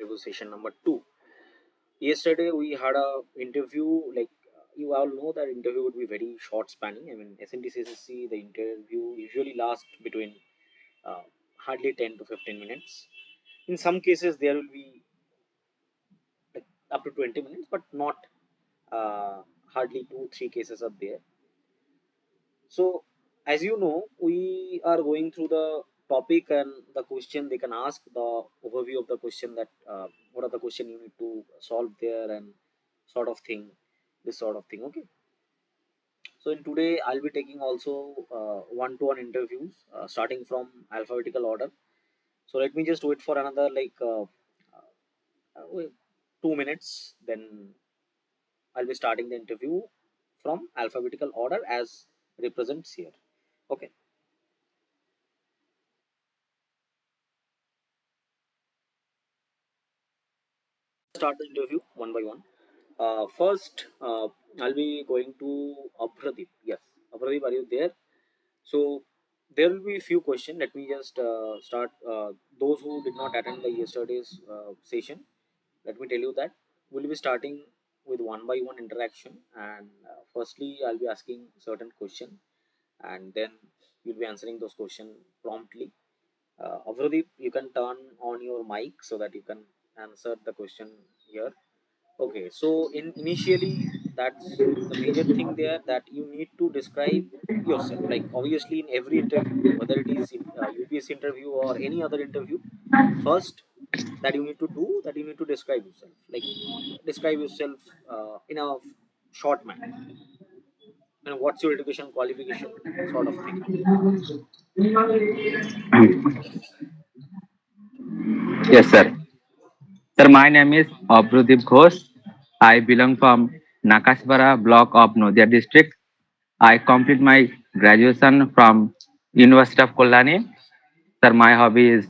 Interview session number 2. Yesterday we had a interview. Like you all know that interview would be very short spanning. I mean, SNDCSSC, the interview usually lasts between uh, hardly 10 to 15 minutes. In some cases, there will be like up to 20 minutes, but not hardly 2 3 cases are there. So, as you know, we are going through the topic and the question they can ask, the overview of the question, that what are the question you need to solve there, and sort of thing, this sort of thing. Okay. So, in today, I'll be taking also one-to-one interviews starting from alphabetical order. So, let me just wait for another like wait, 2 minutes. Then I'll be starting the interview from alphabetical order as represents here. Okay. Start the interview one by one. First, I'll be going to Abhradeep. Yes, Abhradeep, are you there? So there will be a few questions. Let me just start. Those who did not attend the yesterday's session, let me tell you that we'll be starting with one by one interaction. And firstly, I'll be asking certain question, and then you'll be answering those questions promptly. Avradeep, you can turn on your mic so that you can answer the question here. Okay, so initially, that's the major thing there, that you need to describe yourself. Like obviously, in every interview, whether it is in UPSC interview or any other interview, first that you need to do, that you need to describe yourself. Like describe yourself in a short manner. And what's your education qualification, sort of thing. Yes, sir. Sir, my name is Abrudeep Ghosh. I belong from Nakasbara block of Noida district. I complete my graduation from University of Kolani. Sir, my hobby is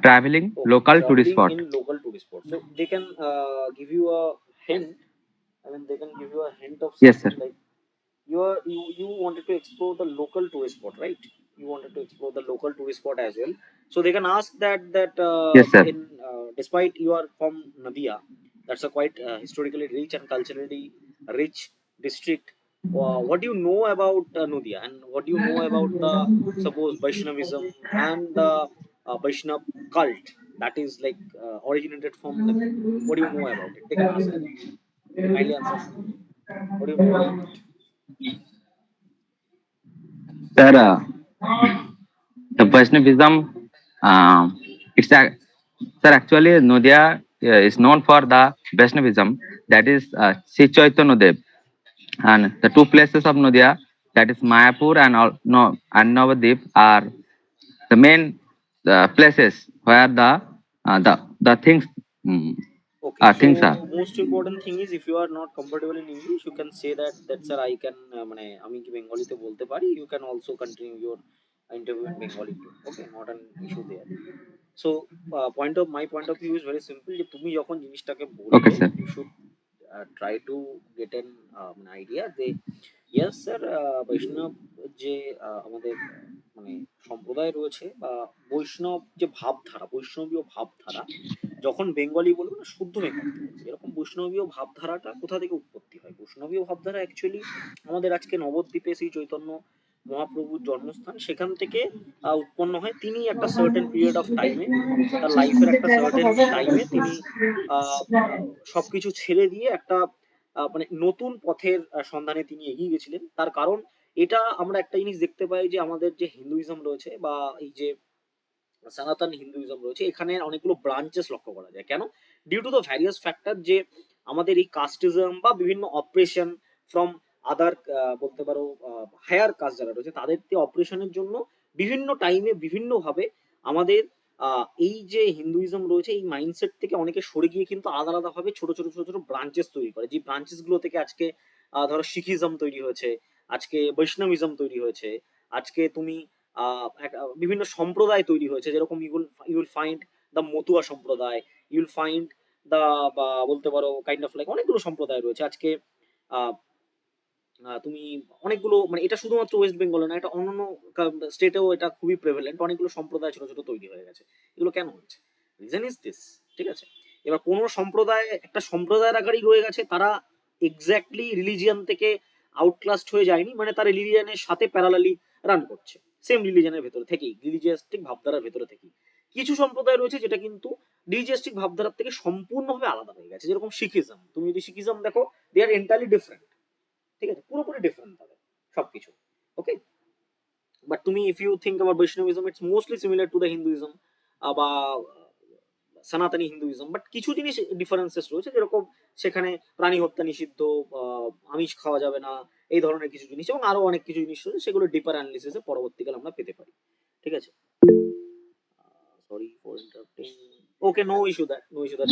traveling, Okay, local tourist traveling spot. in local tourist spot. So they can give you a hint. I mean, they can give you a hint of Yes, sir. something like you wanted to explore the local tourist spot, right? You wanted to explore the local tourist spot as well. So they can ask that Yes, sir. in despite you are from Nadia, that's a quite historically rich and culturally rich district. What do you know about Nadia, and what do you know about the suppose Vaishnavism and the Vaishnav cult that is like originated from Nadia? What do you know about it? They can ask. Kindly answer. What do you know about it? Sir, the Vaishnavism, um, it's a, sir, actually, Noida is known for the Vaishnavism, that is Sri Chaitanya Dev. And the two places of Noida, that is Mayapur and no, and Navadip, are the main places where the things Okay, things are. so most important thing is if you are not comfortable in English, you can say that that's sir I can মানে আমি কি বেঙ্গলিতে বলতে পারি. You can also continue your interview in Bengali too. Okay, not an issue there. So my point of view is very simple. যে তুমি যখন জিনিসটাকে Okay, বলবে, sir. you should try to get an idea যে yes sir বৈষ্ণব যে আমাদের মানে সম্প্রদায় রয়েছে বা বৈষ্ণব যে ভাবধারা, বৈষ্ণবীয় ভাবধারা, যখন বেঙ্গলি বলবো না, শুদ্ধ বেঙ্গলিতে বলবো, এরকম বৈষ্ণবীয় ভাবধারাটা কোথা থেকে উৎপত্তি হয়? বৈষ্ণবীয় ভাবধারা অ্যাকচুয়ালি আমাদের আজকে নবদ্বীপে শ্রী চৈতন্য মহাপ্রভুর জন্মস্থান, সেখান থেকে উৎপন্ন হয়। তিনি একটা সার্টেন পিরিয়ড অফ টাইমে, তার লাইফের একটা সার্টেন টাইমে তিনি আহ, আহ, সবকিছু ছেড়ে দিয়ে একটা মানে নতুন পথের সন্ধানে তিনি এগিয়ে গেছিলেন। তার কারণ এটা আমরা একটা জিনিস দেখতে পাই যে আমাদের যে হিন্দুইজম রয়েছে বা এই যে সনাতন হিন্দুইজম রয়েছে, এখানে অনেকগুলো ব্রাঞ্চেস লক্ষ্য করা যায়। কেন? Due to the various factor, যে আমাদের এই কাস্টিজম বা বিভিন্ন অপারেশন ফ্রম আদার বলতে পারো হায়ার কাস্ট যারা রয়েছে, তাদের অপারেশনের জন্য বিভিন্ন টাইমে বিভিন্নভাবে আমাদের এই যে হিন্দুইজম রয়েছে, এই মাইন্ডসেট থেকে অনেকে সরে গিয়ে কিন্তু আলাদা আলাদা ভাবে ছোট ছোট ছোট ছোট ব্রাঞ্চেস তৈরি করে। যে ব্রাঞ্চেস গুলো থেকে আজকে ধরো শিখিজম তৈরি হয়েছে, আজকে বৈষ্ণবিজম তৈরি হয়েছে, আজকে তুমি বিভিন্ন সম্প্রদায় তৈরি হয়েছে। যেরকম ইউল ফাইন্ড দ্য মতুয়া সম্প্রদায়, ইউল ফাইন্ড দ্য বা বলতে পারো কাইন্ড অফ লাইক অনেকগুলো সম্প্রদায় রয়েছে আজকে। আহ, তুমি অনেকগুলো মানে এটা শুধুমাত্র ওয়েস্ট বেঙ্গলে না, এটা অন্যান্য স্টেটেও এটা খুবই প্রেভেলেন্ট। অনেকগুলো সম্প্রদায় ছোট ছোট তৈরি হয়ে গেছে। এগুলো কেন হচ্ছে? Reason is this. ঠিক আছে। এবার কোনো সম্প্রদায় একটা সম্প্রদায়ের আকারেই রয়ে গেছে, তারা এক্স্যাক্টলি রিলিজিয়ান থেকে আউটক্লাস্ট হয়ে যায়নি, মানে তারা রিলিজিয়ানের সাথে প্যারালালি রান করছে, সেম রিলিজিয়ানের ভেতরে থেকেই, রিলিজিয়াস্টিক ভাবধারার ভেতরে থেকেই। কিছু সম্প্রদায় রয়েছে যেটা কিন্তু রিলিজিয়াস্টিক ভাবধারার থেকে সম্পূর্ণভাবে আলাদা হয়ে গেছে, যেরকম শিখিজম। তুমি যদি শিখিজম দেখো, দে আর এন্টারলি ডিফারেন্ট, ঠিক আছে, পুরোপুরি ডিফারেন্ট তাদের সবকিছু। ওকে, বাট তুমি if you think about Vaishnavism, it's mostly similar to the Hinduism বা সনাতনী হিন্দুইজম, বাট কিছু জিনিস ডিফারেন্সেস রয়েছে, যেরকম সেখানে প্রাণী হত্যা নিষিদ্ধ, আমিষ খাওয়া যাবে না, এই ধরনের কিছু জিনিস, এবং আরো অনেক কিছু জিনিস রয়েছে, সেগুলো ডিপার অ্যানালিসিসে পরবর্তীকালে আমরা পেতে পারি। ঠিক আছে, sorry for interrupting. Okay, no issue that, no issue that.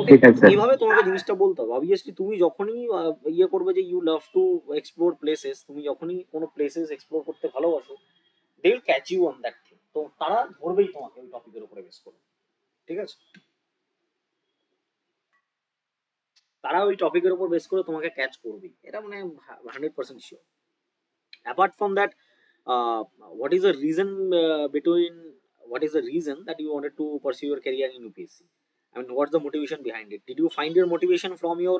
Okay, ঠিক আছে স্যার। এইভাবে তোমাকে জিনিসটা বলতে হবে। অবভিয়াসলি তুমি যখনই ইয়ে করবে যে you love to explore places, তুমি যখনই কোনো প্লেসেস এক্সপ্লোর করতে ভালোবাসো, they will catch you on that thing. তো তারা ধরবেই তোমাকে ওই টপিকের উপরে বেস করে। ঠিক আছে, তারা ওই টপিকের উপর বেস করে তোমাকে ক্যাচ করবেই, এটা মানে 100% sure. Apart from that, what is the reason between what is the reason that you wanted to pursue your career in UPSC? I mean, what's the motivation behind it? Did you find your motivation from your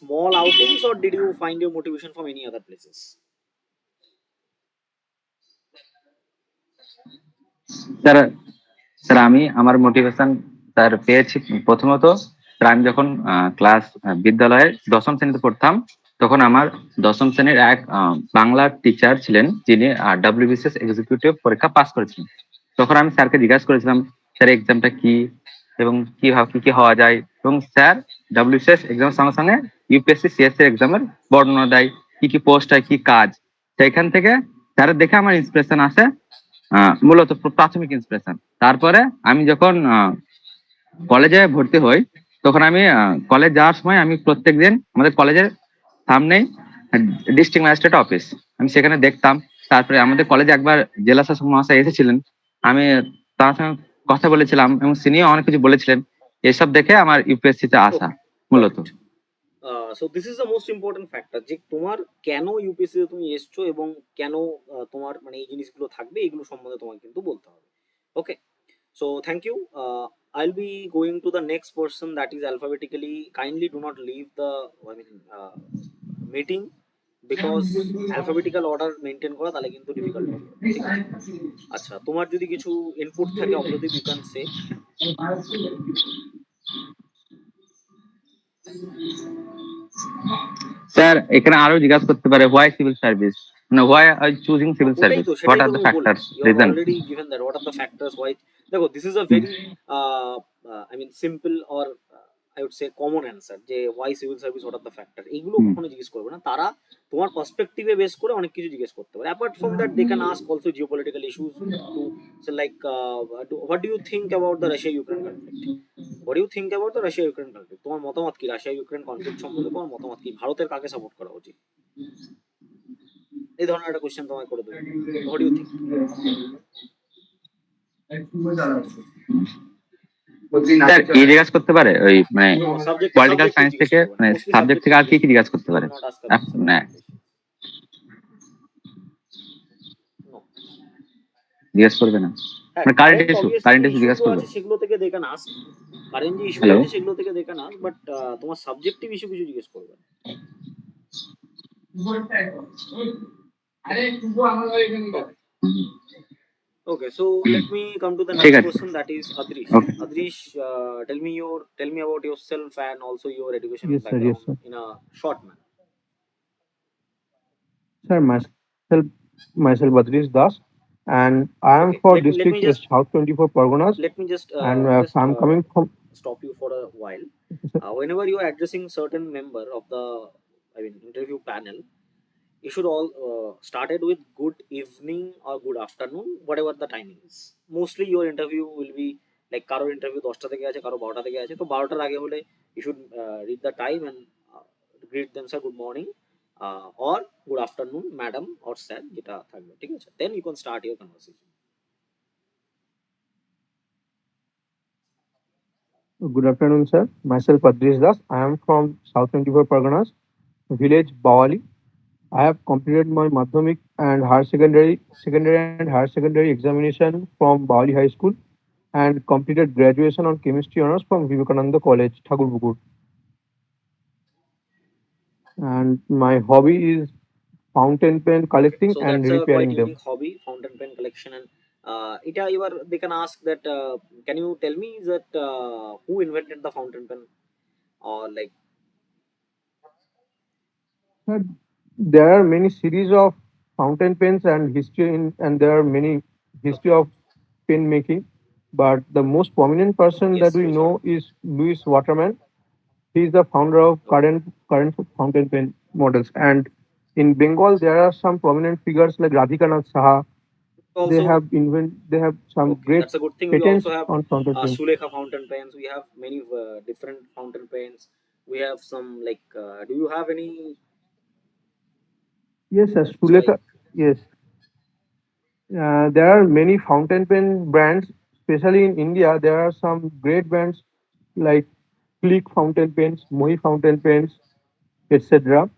small outings, or did you find your motivation from any other places? Sir, sir আমি আমার motivation sir পেয়েছি প্রথমত। Sir আমি যখন class বিদ্যালয়ে দশম শ্রেণীতে পড়তাম, তখন আমার দশম শ্রেণীর এক বাংলার টিচার ছিলেন, যিনি WBCS এক্সিকিউটিভ পরীক্ষা পাস করেছিলেন। তখন আমি স্যারকে জিজ্ঞাসা করেছিলাম, স্যার এক্সামটা কি এবং কিভাবে কি কি হওয়া যায়, এবং স্যার WBCS এক্সামের সঙ্গে সঙ্গে UPSC CSC এক্সামের বর্ণনা দেয়, কি কি পোস্ট হয়, কি কাজ। সেখান থেকে স্যারের দেখে আমার ইন্সপিরেশন আসে, মূলত প্রাথমিক ইন্সপিরেশন। তারপরে আমি যখন কলেজে ভর্তি হই, তখন আমি কলেজ যাওয়ার সময় আমি প্রত্যেকদিন আমাদের কলেজের সামনেই ডিস্ট্রিক্ট ম্যাজিস্ট্রেট অফিস, আমি সেখানে দেখতাম। তারপরে আমাদের কলেজে একবার জেলা শাসক মহাশয় এসেছিলেন, আমি তার সঙ্গে কথা বলেছিলাম এবং তিনিও অনেক কিছু বলেছিলেন। এসব দেখে আমার ইউপিএসসি তে আসা Okay, মূলত। got it. So this is the most important factor, যে তোমার কেন ইউপিএসসি তে তুমি এসছো এবং কেন তোমার মানে এই জিনিসগুলো থাকবে, এগুলো সম্বন্ধে তোমাকে কিন্তু বলতে হবে। ওকে, so thank you. I'll be going to the next person, that is alphabetically. Kindly do not leave the, I mean, meeting, because alphabetical order maintain করা তাহলে কিন্তু ডিফিকাল্ট হয়ে যাবে। ঠিক আছে, আচ্ছা, তোমার যদি কিছু ইনপুট থাকে অপ্রদীপ, ইউ ক্যান সে। স্যার এখানে আরো জিজ্ঞাসা করতে পারে, হোয়াই সিভিল সার্ভিস, মানে হোয়াই আর চুজিং সিভিল ওটাই সার্ভিস, তো, হোয়াট সেটাই আর তো দ্য আমি বললাম, factors, you have reason. Already given that, what are the factors why. দেখো, this is a very I mean simple or I would say common answer, যে why civil service, what are the factor, এইগুলো কখনো জিজ্ঞেস করবে না তারা। তোমার পার্সপেক্টিভে base করে অনেক কিছু জিজ্ঞেস করতে পারে। Apart from that, they can ask also geopolitical issues, to say like what do you think about the Russia Ukraine conflict, what do you think about the Russia Ukraine conflict, তোমার মতামত কি Russia Ukraine conflict সম্বন্ধে, তোমার মতামত কি, ভারতের কাকে support করা উচিত, এই ধরনের একটা কোশ্চেন তোমায় করে দেবে, what do you think. Sir কি জিজ্ঞাসা করতে পারে, ওই মানে No, subject political subjective science জিজ্ঞেস থেকে, করবে না, মানে mostly সাবজেক্ট থেকে subjective আর কি কি জিজ্ঞাসা করতে They পারে? will not ask about মানে subjective question. No. জিজ্ঞেস করবে না, হ্যাঁ, মানে current current issue, obviously current যে ইস্যু জিজ্ঞাসা ইস্যুগুলো করবে। আছে সেগুলো থেকে দে ক্যান আস্ক, কারেন্ট যে ইস্যু হ্যালো, আছে সেগুলো থেকে দে ক্যান আস্ক, বাট তোমার সাবজেক্টিভ ইস্যু কিছু জিজ্ঞেস করবে না। Okay, so let me come to the ঠিক next আছে, person, that is Adrish. Okay. Adrish, tell me about yourself and also your educational Yes, sir. Yes, background sir. in a short manner. Sir, myself Badrish Das, and I am Okay, for let me district just South 24 Parganas, let me just and just I'm coming from. stop you for a while. Whenever you are addressing certain member of the, I mean, interview panel, you should all started with good evening or good afternoon, whatever the timing is. Mostly your interview will be like, কারোর interview 10টা থেকে আছে, কারো 12টা থেকে আছে, তো 12টার আগে হলে you should read the time and greet them, sir, good morning, or good afternoon madam or sir, যেটা থাকবে, ঠিক আছে, then you can start your conversation. Good afternoon, sir. Myself Badrish Das. I am from South 24 Parganas, village Bawali. I have completed my Madhyamik and secondary and higher secondary examination from Bawali High School. and completed graduation on chemistry honors from Vivekananda College, Thakurpukur. And my hobby is fountain pen Okay, collecting so and that's a quite repairing them. unique hobby, fountain pen collection. And it you are, they can ask that. Can you tell me that who invented the fountain pen, or like? But there are many series of fountain pens and and there are many history Okay, of pen making. But the most prominent person that yes, we Louis Water. know is Louis Waterman. He is the founder of Okay, current fountain pen models. And in Bengal, there are some prominent figures like Radhikanath Saha. also They have some okay. great That's a good thing. We also patents have on fountain pens. Sulekha fountain pens. We have many different fountain pens. We have some like. Do you have any? Yes, sir. So like, Sulekha. Yes, there are many fountain pen brands, especially in India. There are some great brands like Click fountain pens, Mohi fountain pens, etc.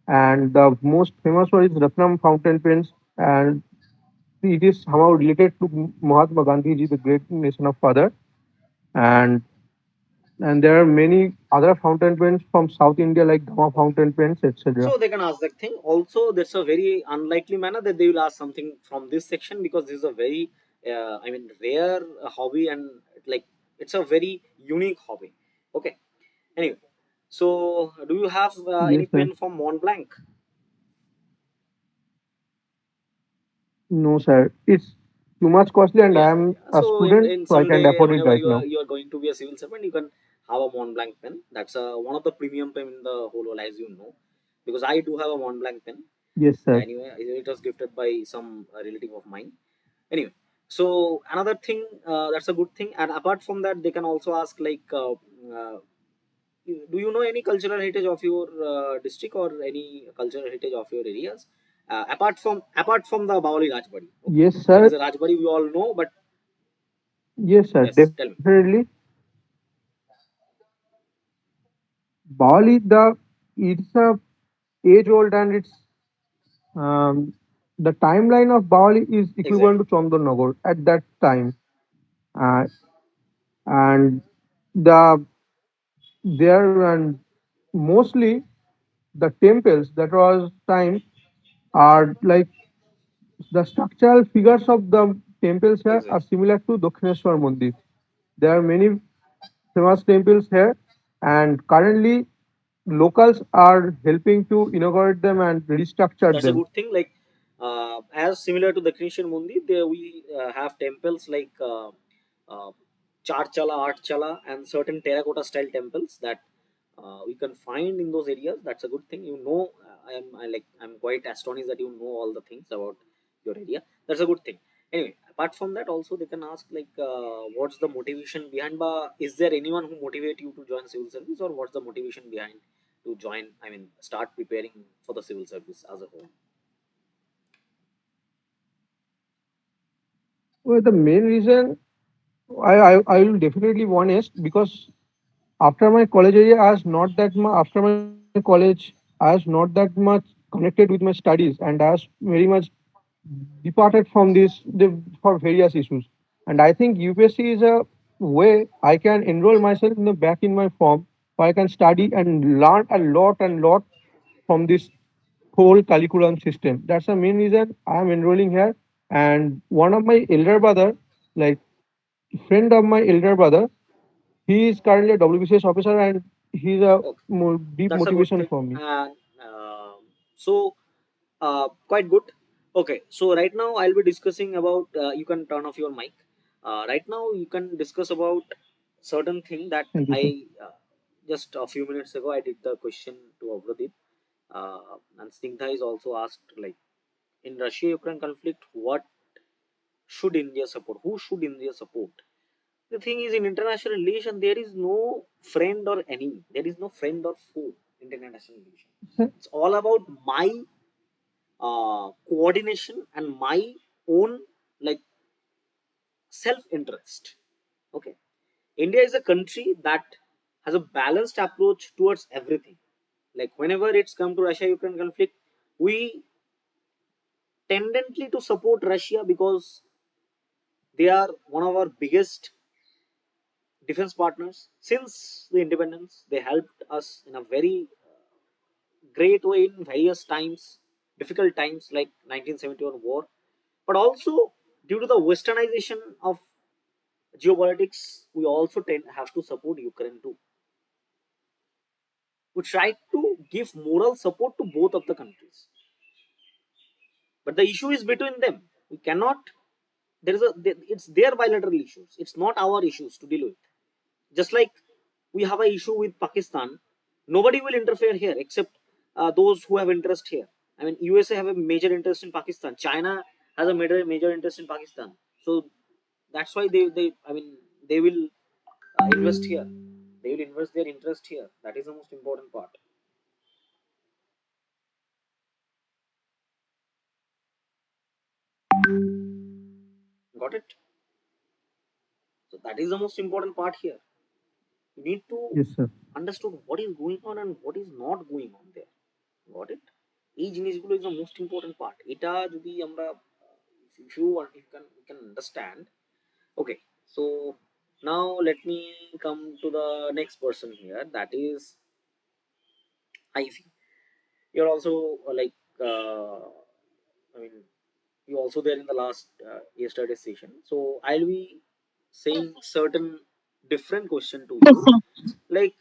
And the most famous one is Ratnam fountain pens, and it is somehow related to Mahatma Gandhi ji, the great nation of father. And and there are many other fountain pens from South India like Dhamma fountain pens, etc. so they can ask that thing. Also, that's a very unlikely manner that they will ask something from this section, because this is a very, I mean, rare hobby, and like it's a very unique hobby. Okay. Anyway, so do you have any Yes, sir. pen from Mont Blanc? No, sir. It's too much costly, and Yeah, I yeah, am yeah. a So student, in so I can't someday, afford it whenever right you now. are going to be a civil servant, you can have a Mont Blanc pen. That's one of the premium pen in the whole world, as you know, because I do have a Mont Blanc pen. Yes, sir. Anyway, it was gifted by some relative of mine. Anyway, so another thing, that's a good thing. And apart from that, they can also ask like, do you know any cultural heritage of your district, or any cultural heritage of your areas? Apart from the Bawali Rajbari, okay, Yes, there sir. is a Rajbari we all know, but Yes, sir. yes, tell me. Definitely. Bali, it's a age old, and um, the timeline of Bali is equivalent Exactly. to Chandanagar at that time, uh, and the there and mostly the temples that was time are like the structural figures of the temples here are Exactly. similar to Dakshineshwar Mandir. There are many famous temples here, and currently locals are helping to inaugurate them and restructure That's a them. good thing. Like, as similar to the Christian Mundi, there we have temples like uh, Charchala, Artchala, and certain terracotta style temples that we can find in those areas. That's a good thing. You know, I'm quite astonished that you know all the things about your area. That's a good thing. Anyway, apart from that, also they can ask like, what's the motivation behind? Is there anyone who motivate you to join civil service, or what's the motivation behind to join? I mean, start preparing for the civil service as a whole. Well, the main reason I will definitely want is because after my college area, I was not that much after my college, I was not that much connected with my studies, and I was very much departed from for various issues. And I think UPSC is a way I can enroll myself back in my form, where I can study and learn a lot and lot from this whole curriculum system. That's the main reason I'm enrolling here. And one of my elder brother, like friend of my elder brother, he is currently a WBCS officer, and he's a Okay, more deep that's a good motivation thing. for me. And so, quite good. Okay, so right now I'll be discussing about. You can turn off your mic. Right now you can discuss about certain thing that Thank you, sir. I just a few minutes ago I did the question to Avradip, and Snigdha is also asked like, in Russia-Ukraine conflict, what should India support? Who should India support? The thing is, in international relation, there is no friend or enemy. There is no friend or foe in international relation. Sir, It's all about my coordination and my own like self-interest. Okay, India is a country that has a balanced approach towards everything. Like whenever it's come to Russia-Ukraine conflict, we tendently to support Russia because they are one of our biggest defense partners. Since the independence, they helped us in a very great way in various times, difficult times like 1971 war, but also due to the westernization of geopolitics, we also have to support Ukraine too. We try to give moral support to both of the countries, but the issue is between them. We cannot. There is a. It's their bilateral issues. It's not our issues to deal with. Just like we have an issue with Pakistan, nobody will interfere here except those who have interest here. I mean, USA have a major interest in Pakistan. China has a major interest in Pakistan. So that's why they I mean they will invest here. They will invest their interest here. That is the most important part. Got it? So that is the most important part here. You need to Yes, sir. understand what is going on and what is not going on there. Got it? এই জিনিসগুলো is the most important part. এটা যদি আমরা if you want, you can understand. Okay, so now let me come to the next person here. That is Ivy. You're also I mean, you also there in the last yesterday session. So I'll be saying certain different question to Yes, you. sir. Like,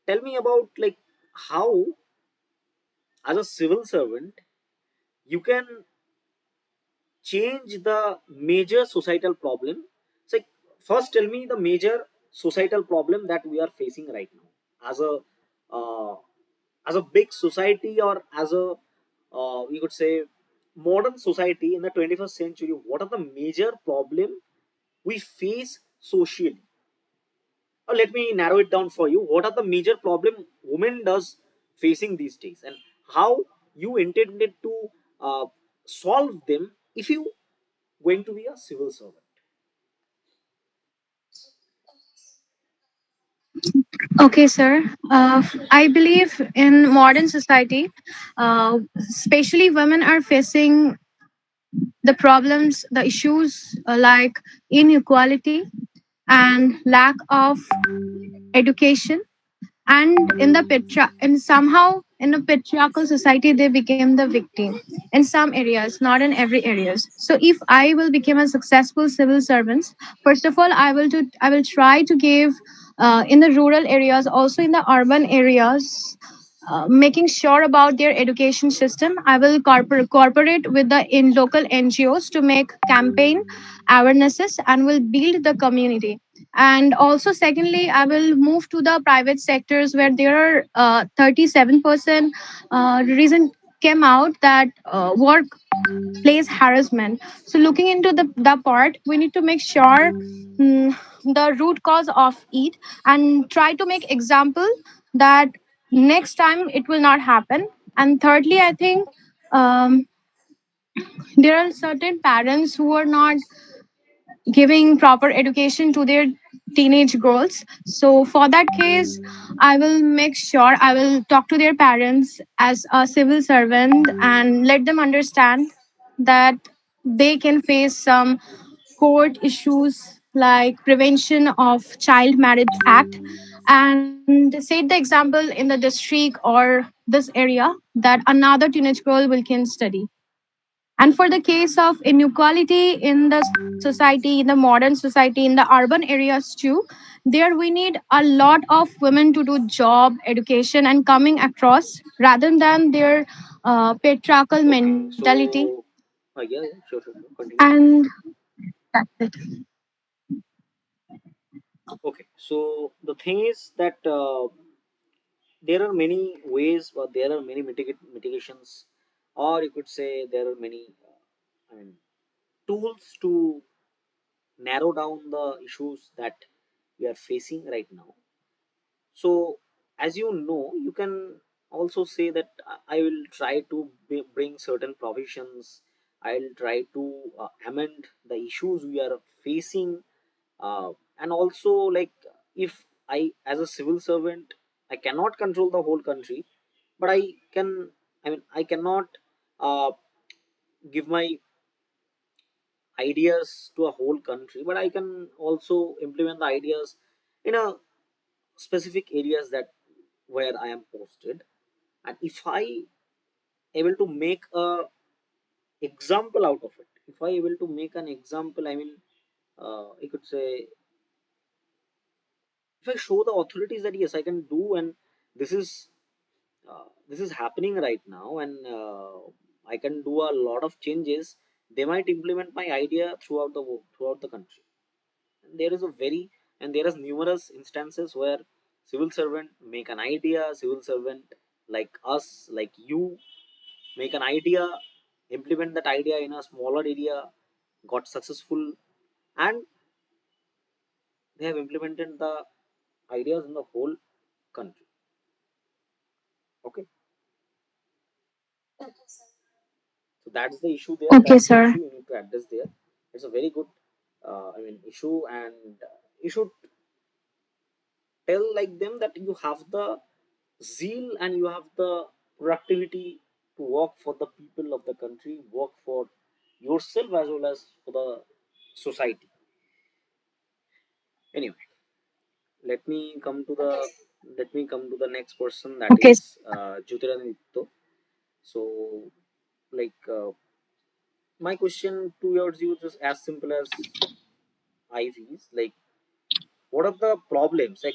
tell me about like how, as a civil servant, you can change the major societal problem. So, like, first, tell me the major societal problem that we are facing right now, uh, as a big society, or as a we could say modern society in the 21st century. What are the major problem we face socially? Or let me narrow it down for you. What are the major problem women does facing these days, and how you intended to uh, solve them if you going to be a civil servant? Okay, sir. I believe in modern society, especially women are facing the problems, the issues like inequality and lack of education, and and somehow in a patriarchal society they became the victim in some areas, not in every areas. So if I will become a successful civil servant, first of all I will try to give in the rural areas, also in the urban areas, making sure about their education system. I will cooperate with the in local NGOs to make campaign awarenesses and will build the community. And also, secondly, I will move to the private sectors where there are 37% reason came out that workplace harassment. So looking into the part, we need to make sure the root cause of it and try to make example that next time it will not happen. And thirdly, I think um, there are certain parents who are not giving proper education to their teenage girls. So for that case, I will make sure I will talk to their parents as a civil servant and let them understand that they can face some court issues like prevention of child marriage act, and set the example in the district or this area that another teenage girl will can study. And for the case of inequality in the society, in the modern society, in the urban areas too, there we need a lot of women to do job, education, and coming across rather than their patriarchal Okay, mentality. so yeah, yeah, sure, continue. And that's it. Okay, so the thing is that there are many ways, or there are many mitigations, or you could say there are many I mean, tools to narrow down the issues that we are facing right now. So, as you know, you can also say that I will try to bring certain provisions. I'll try to amend the issues we are facing, and also like if I, as a civil servant, I cannot control the whole country, but I can. I mean, I cannot uh, give my ideas to a whole country, but I can also implement the ideas in a specific areas that where I am posted. And if I able to make a example out of it, if I able to make an example, I mean, I could say, if I show the authorities that yes, I can do, and this is this is happening right now, and I can do a lot of changes, they might implement my idea throughout throughout the country. And there is a very and there is numerous instances where civil servant make an idea, civil servant like us, like you, make an idea, implement that idea in a smaller area, got successful, and they have implemented the ideas in the whole country. Okay, so that's the issue there. Okay, That's the sir. issue you need to address there. It's a very good, I mean, issue, and you should tell like them that you have the zeal and you have the productivity to work for the people of the country, work for yourself as well as for the society. Anyway, let me come to the next person, that Okay. is Jyotiranitya. So, like, my question towards you is as simple as IVs. Like, what are the problems? Like,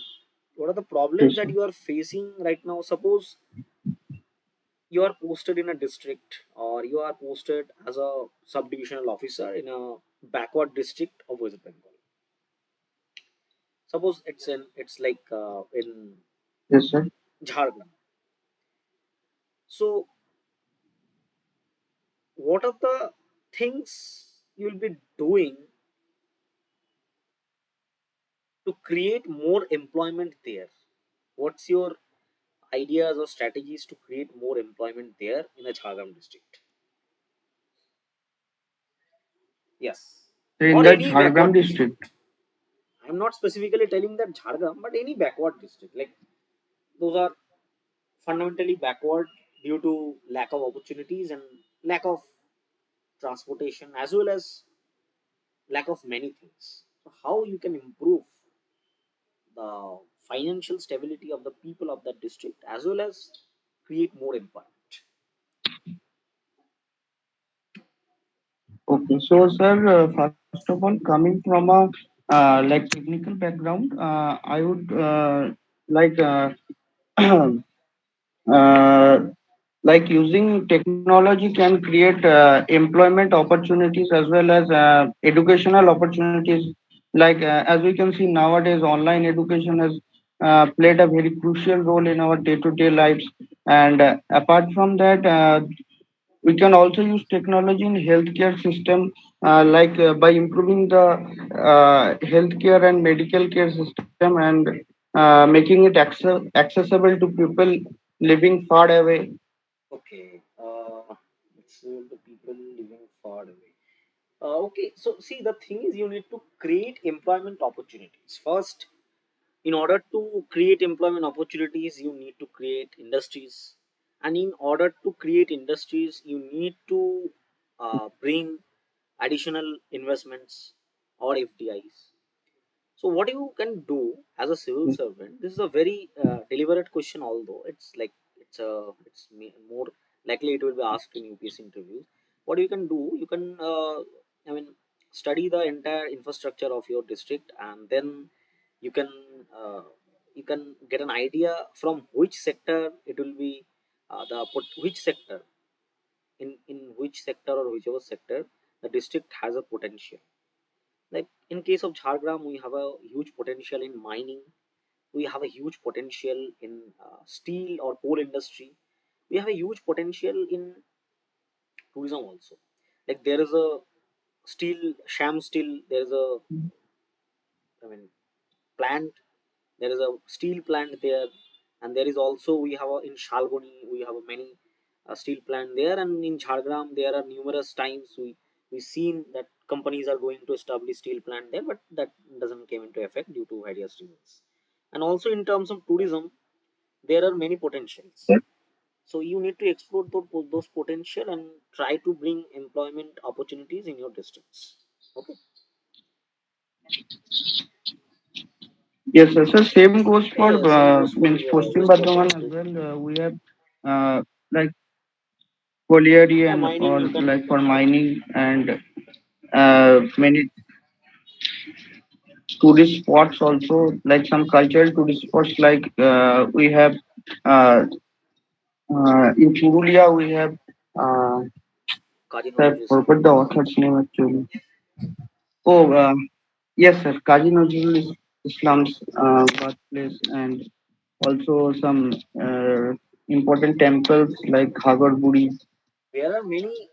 what are the problems Yes, that sir. you are facing right now? Suppose you are posted in a district, or you are posted as a subdivisional officer in a backward district of West Bengal. Suppose it's like in Yes, sir. Jharkhand. So, what are the things you'll be doing to create more employment there? What's your ideas or strategies to create more employment there in the Jharkhand district? Yes, In or the any Jharkhand backward district. district. I'm not specifically telling that Jharkhand, but any backward district. Like, those are fundamentally backward due to lack of opportunities and lack of transportation, as well as lack of many things. So, how you can improve the financial stability of the people of that district, as well as create more employment? Okay, so sir, first of all, coming from a like technical background, I would like uh, like using technology can create employment opportunities as well as educational opportunities. Like as we can see nowadays, online education has played a very crucial role in our day-to-day lives. And apart from that, we can also use technology in healthcare system, like by improving the healthcare and medical care system, and making it accessible to people living far away. Okay, it's the people living far away. Okay, so see, the thing is, you need to create employment opportunities first. In order to create employment opportunities, you need to create industries, and in order to create industries, you need to bring additional investments or FDIs. So, what you can do as a civil servant? This is a very deliberate question, although more likely it will be asked in UPSC interviews. What you can do? You can, I mean, study the entire infrastructure of your district, and then you can uh, you can get an idea from which sector it will be, which sector, in which sector or whichever sector the district has a potential. Like, in case of Jhargram, we have a huge potential in mining. We have a huge potential in steel or coal industry. We have a huge potential in tourism also. Like, there is a sham steel. There is a, I mean, plant. There is a steel plant there, and there is also, we have in Shalboni we have a many steel plant there, and in Jhargram there are numerous times we seen that companies are going to establish steel plant there, but that doesn't came into effect due to various reasons. And also in terms of tourism, there are many potentials. So you need to explore those potential and try to bring employment opportunities in your districts. Okay. Yes, sir. So same goes for Yeah, same goes for means Paschim West Bardhaman Bardhaman as too. well. We have like colliery Yeah, and mining all you like can for have it. mining and many tourist spots also, like some cultural tourist spots like we have uh, in Purulia we have uh, Kaji I Nazrul Islam. forgot the author's name actually. Oh, yes, sir. Kazi Nazrul Islam's birthplace, and also some important temples like Ghagar Buri. There are many.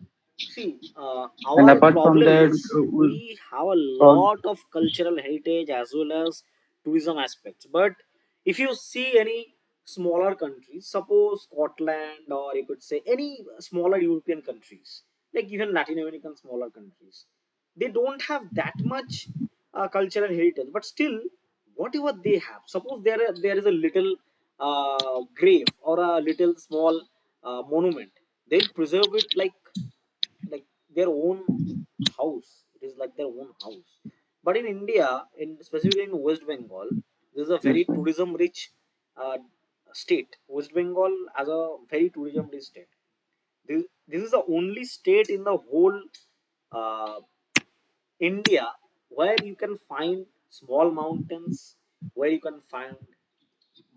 See, And our apart from problem that, is we have a all lot of cultural heritage as well as tourism aspects. But if you see any smaller countries, suppose Scotland, or you could say any smaller European countries, like even Latin American smaller countries, they don't have that much cultural heritage. But still, whatever they have, suppose there is a little grave or a little small monument, they'll preserve it like their own house. It is like their own house. But in India, in specifically in West Bengal, this is a yes, very sir. tourism rich uh, state. West Bengal as a very tourism rich state. This is the only state in the whole uh, India where you can find small mountains, where you can find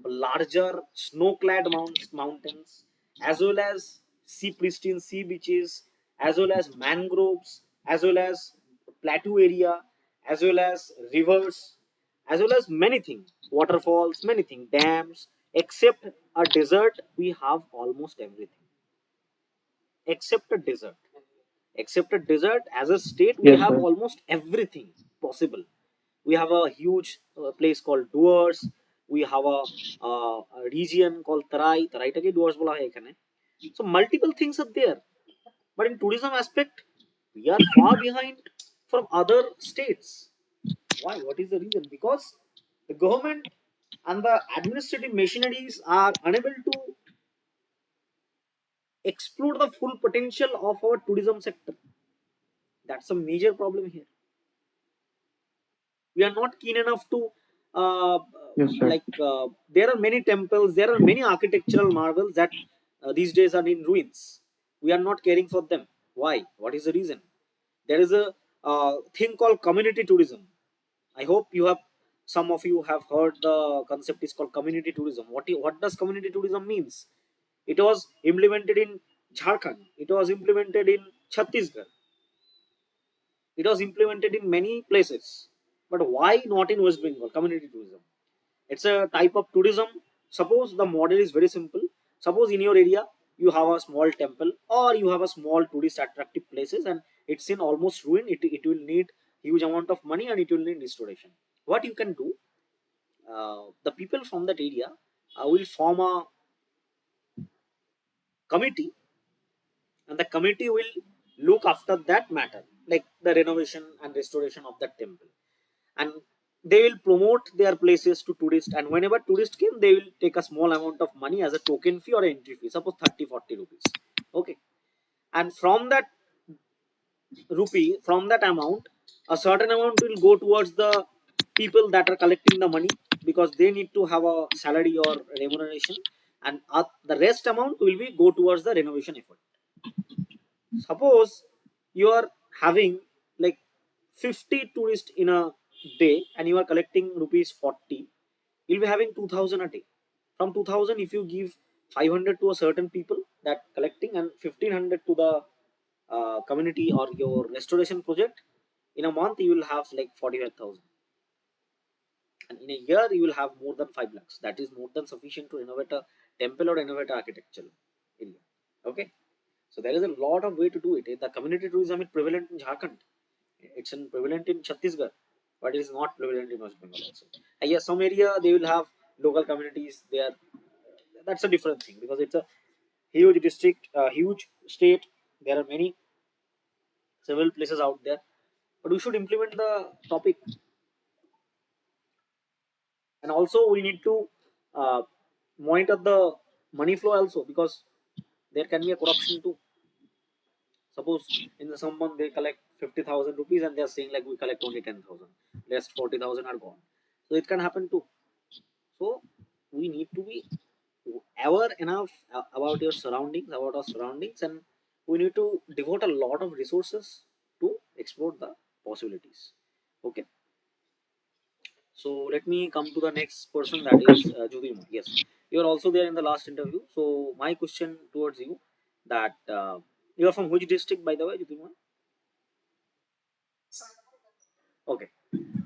larger snow-clad mountains, as well as pristine sea beaches, as well as mangroves, as well as plateau area, as well as rivers, as well as many things, waterfalls, many things, dams. Except a desert, we have almost everything. Except a desert. Except a desert, as a state, we Yes, have sir. almost everything possible. We have a huge place called Duars. We have a region called Tarai টাকে Duars বলা হয় এখানে. So multiple things are there. But in tourism aspect, we are far behind from other states. Why? What is the reason? Because the government and the administrative machineries are unable to explore the full potential of our tourism sector. That's a major problem here. We are not keen enough to Yes, sir. there are many temples, there are many architectural marvels that these days are in ruins. We are not caring for them. Why? What is the reason? There is a thing called community tourism. I hope you have, some of you have heard the concept is called community tourism. What does community tourism means? It was implemented in Jharkhand, it was implemented in Chhattisgarh, it was implemented in many places. But why not in West Bengal? Community tourism. It's a type of tourism. Suppose the model is very simple. Suppose in your area you have a small temple or you have a small tourist attractive places and it's in almost ruin. It will need huge amount of money and it will need restoration. What you can do? The people from that area will form a committee, and the committee will look after that matter, like the renovation and restoration of that temple, and they will promote their places to tourists, and whenever tourists came they will take a small amount of money as a token fee or entry fee, suppose 30-40 rupees. Okay. And from that from that amount, a certain amount will go towards the people that are collecting the money, because they need to have a salary or remuneration, and the rest amount will be go towards the renovation effort. Suppose you are having like 50 tourists in a day and you are collecting rupees 40, you'll be having 2000 a day. From 2000, if you give 500 to a certain people that collecting and 1500 to the community or your restoration project, in a month you will have like 45,000, and in a year you will have more than 5 lakhs. That is more than sufficient to renovate a temple or renovate a architectural area. Okay. So there is a lot of way to do it. The community tourism is prevalent in Jharkhand. It's prevalent in Chhattisgarh, but it is not prevalent in West Bengal also. And yes, some area they will have local communities. They are, that's a different thing, because it's a huge district, huge state. There are many several places out there, but we should implement the topic, and also we need to uh, monitor the money flow also, because there can be a corruption too. Suppose in the some month they collect 50,000 rupees and they're saying like we collect only 10,000, rest 40,000 are gone. So it can happen too. So we need to be aware enough about your surroundings, about our surroundings, and we need to devote a lot of resources to explore the possibilities. Okay, so let me come to the next person, that is Jyotirmoy. Yes, you are also there in the last interview. So my question towards you, that you are from which district, by the way, Jyotirmoy? Okay,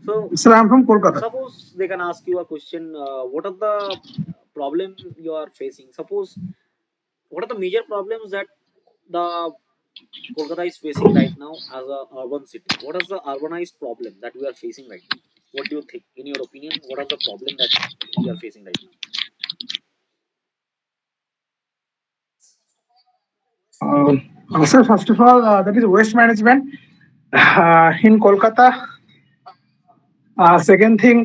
so Sir, I'm from Kolkata. suppose they can ask you a question. What are the problem you are facing? Suppose what are the major problems that the Kolkata is facing right now as a urban city? What is the urbanized problem that we are facing right now? What do you think? In your opinion, what are the problem that we are facing right now? Sir, first of all, that is waste management in Kolkata. Second thing,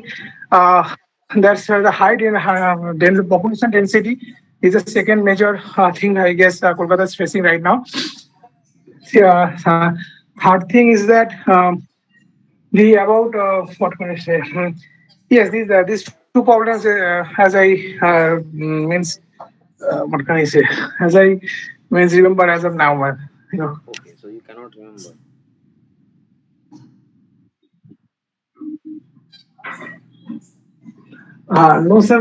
that's the high population density is the second major thing I guess Kolkata is facing right now. Yeah, third thing is that the about what can I say? Yes, these two problems, as I means what can I say? As I means remember as of now, you know. Okay, so you cannot remember. No sir,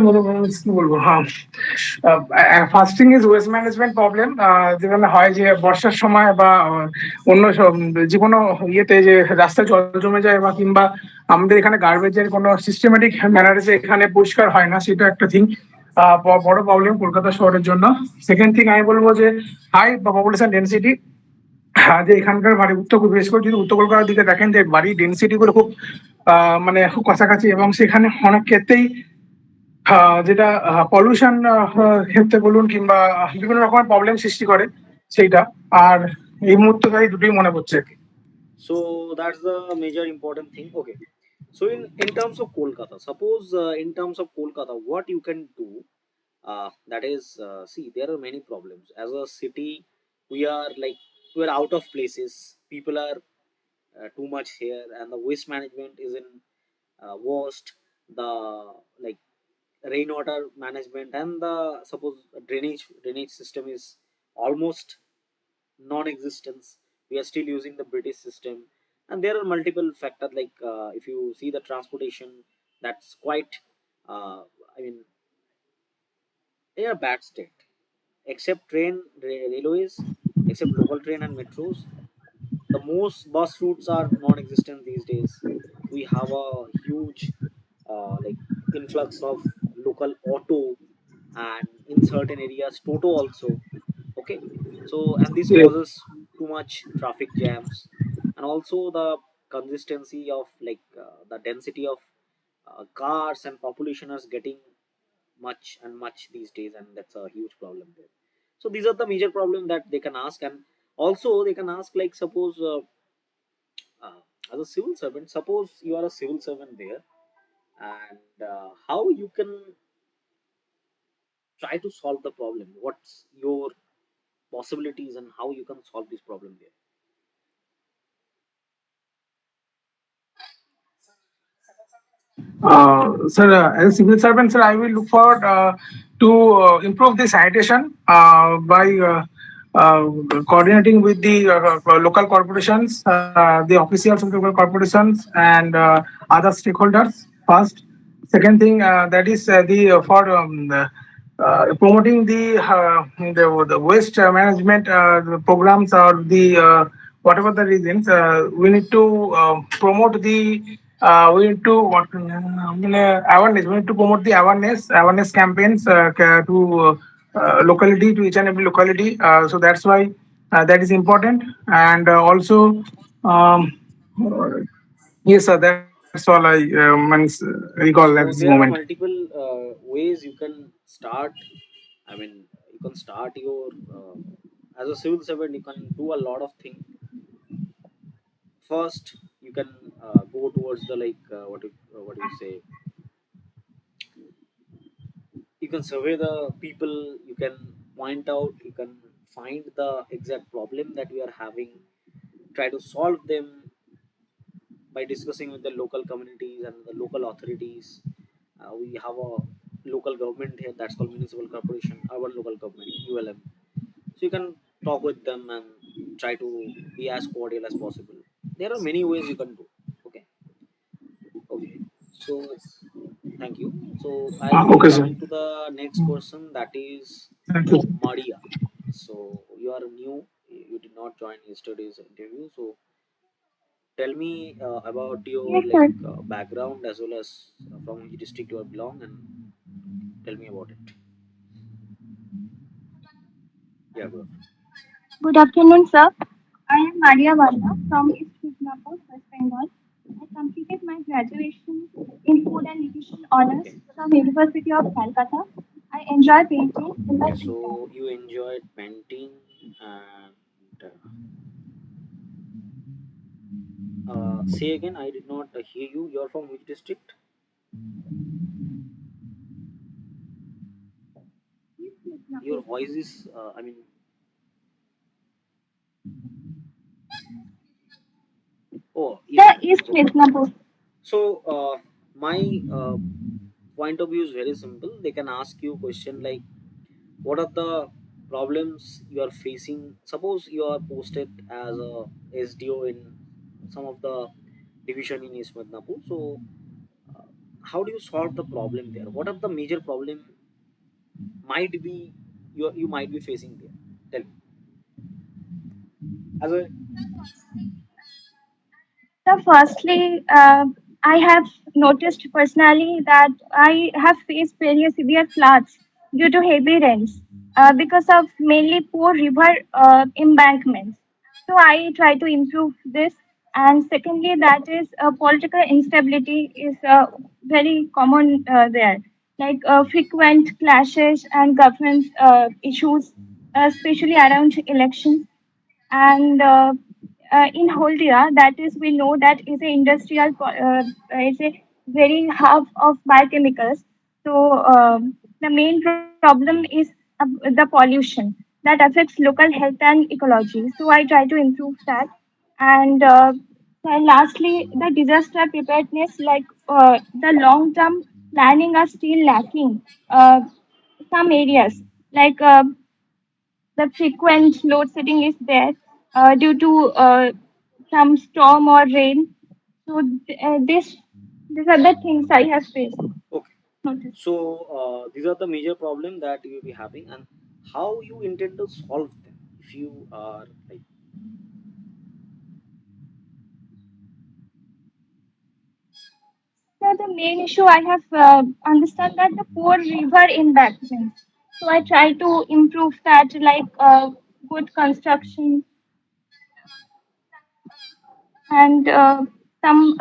কি বলবো ফার্স্টিং is waste management problem যেখানে হয় যে বর্ষার সময় বা অন্য সব যে কোনো ইয়েতে যে রাস্তায় জল জমে যায় বা কিংবা আমাদের এখানে গার্বেজের কোনো সিস্টেমেটিক ম্যানারে যে এখানে পরিষ্কার হয় না, সেটা একটা থিং বড় প্রবলেম কলকাতা শহরের জন্য। সেকেন্ড থিং আমি বলবো যে হাই পপুলেশন ডেন্সিটি, যে এখানকার বাড়ি বিশেষ করে যদি উত্তর কলকাতার দিকে দেখেন যে বাড়ির ডেন্সিটি গুলো খুব মানে খুব কাছাকাছি এবং সেখানে অনেক ক্ষেত্রেই যেটা পলিউশন ক্ষেত্রে বলুন কিংবা বিভিন্ন রকমের প্রবলেম সৃষ্টি করে সেইটা। আর এই মুহূর্তে তাই দুটোই মনে পড়ছে আর কি। So that's the major important thing. Okay. So in terms of Kolkata, suppose in terms of Kolkata, what you can do, that is, see, there are many problems. As a city, we are like, we're out of places. People are too much here, and the waste management is in worst. The like rainwater management and the suppose drainage system is almost non-existence. We are still using the British system, and there are multiple factors like if you see the transportation, that's quite I mean in a bad state. Except railways, except local train and metros, the most bus routes are non-existent these days. We have a huge like influx of local auto, and in certain areas toto also. Okay, so and this causes too much traffic jams, and also the consistency of like the density of cars and population is getting much and much these days, and that's a huge problem there. So these are the major problem that they can ask, and also they can ask like suppose uh, as a civil servant, suppose you are a civil servant there, and how you can try to solve the problem, what's your possibilities and how you can solve this problem there. Sir, as a civil servant, sir, I will look forward to improve the sanitation by coordinating with the local corporations, the officials of the local corporations, and other stakeholders. First, second thing that is the for promoting the waste management the programs or the whatever the reasons we need to promote the we need to awareness. We need to promote the awareness campaigns to locality, to each and every locality. So that's why that is important. And also, um, yes, sir. That's all I recall at this So moment. there are multiple ways you can start. I mean, you can start your as a civil servant. You can do a lot of things. First, you can go towards the like what do you say? You can survey the people. You can point out. You can find the exact problem that we are having, try to solve them by discussing with the local communities and the local authorities. We have a local government here that's called municipal corporation, our local government, ULM. So you can talk with them and try to be as cordial as possible. There are many ways you can do. Okay. Okay. So thank you. So I'll be Okay, sir. coming to the next person, that is Thank you. Maria. So you are new. You did not join yesterday's interview. So tell me about your Yes, sir. background as well as from which district you are belong, and tell me about it. Yeah, good. Good afternoon, sir. I am Maria Varma from East Midnapur, West Bengal. I completed my graduation in Food and Nutrition Honors Okay. from University of Calcutta. I enjoy painting in my Okay. free So time. you enjoyed painting, and say again. I did not hear you. You're from which district? East Your Midnapur. voice is. I mean. Oh, East Sir, Midnapur. East Okay. Midnapur. So my point of view is very simple. They can ask you a question like, what are the problems you are facing? Suppose you are posted as a SDO in some of the division in East Midnapur. So uh, how do you solve the problem there? What are the major problem might be you might be facing there? Tell me. As a So, firstly, I have noticed personally that I have faced very severe floods due to heavy rains because of mainly poor river embankments. So, I try to improve this. And secondly, that is political instability is very common there, like frequent clashes and government issues, especially around elections and in Holdia, that is, we know that is a industrial, it's a very hub of biochemicals. So the main problem is the pollution that affects local health and ecology. So I try to improve that. And lastly, the disaster preparedness, like the long-term planning are still lacking. Some areas like the frequent load setting is there due to some storm or rain. So these are the things I have faced. okay. Noticed. So these are the major problem that you will be having, and how you intend to solve them if you are like. So the main issue I have understand that the poor river embankments. So I try to improve that, like good construction and some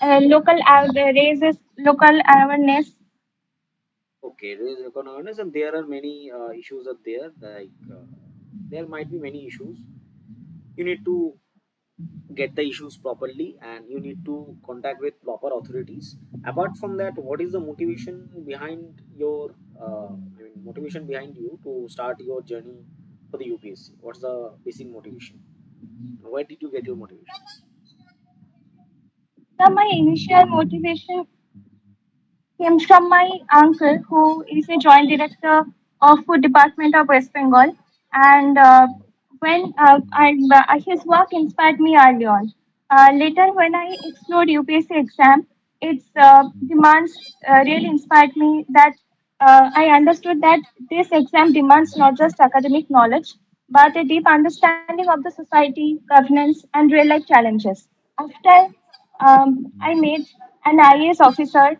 local raises local awareness. Okay, there is economics, and there are many issues are there. Like there might be many issues. You need to get the issues properly, and you need to contact with proper authorities. Apart from that, what is the motivation behind your? Motivation behind you to start your journey for the UPSC? What's the basic motivation? Where did you get your motivation? So my initial motivation came from my uncle, who is a joint director of food department of West Bengal. And when his work inspired me early on. Later, when I explored UPSC exam, its demands really inspired me. That I understood that this exam demands not just academic knowledge, but a deep understanding of the society, governance, and real life challenges. After I made an IAS officer.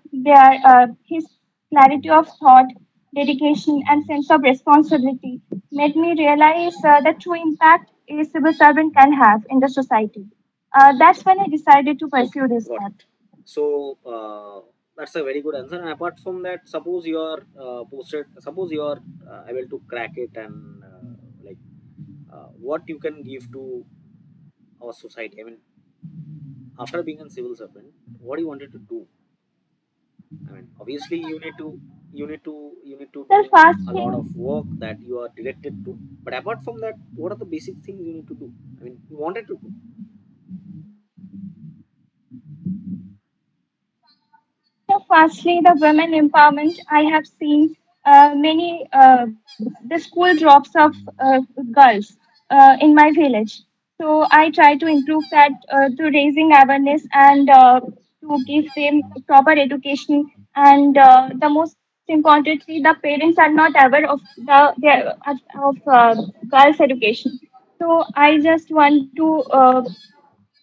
His clarity of thought, dedication, and sense of responsibility made me realize the true impact a civil servant can have in the society. That's when I decided to Okay, pursue this got path. it. So that's a very good answer. And apart from that, suppose you are posted, suppose you are able to crack it, and like what you can give to our society. I mean, after being a civil servant, what you wanted to do? I mean, obviously you need to. you need to Sir, do first a lot thing, of work that you are directed to. But apart from that, what are the basic things you need to do? I mean, you wanted to do. so firstly, the women empowerment. I have seen many the school drops of girls in my village. So I try to improve that to raising awareness and to give them proper education. And the most importantly, the parents are not aware of girls' education. So I just want to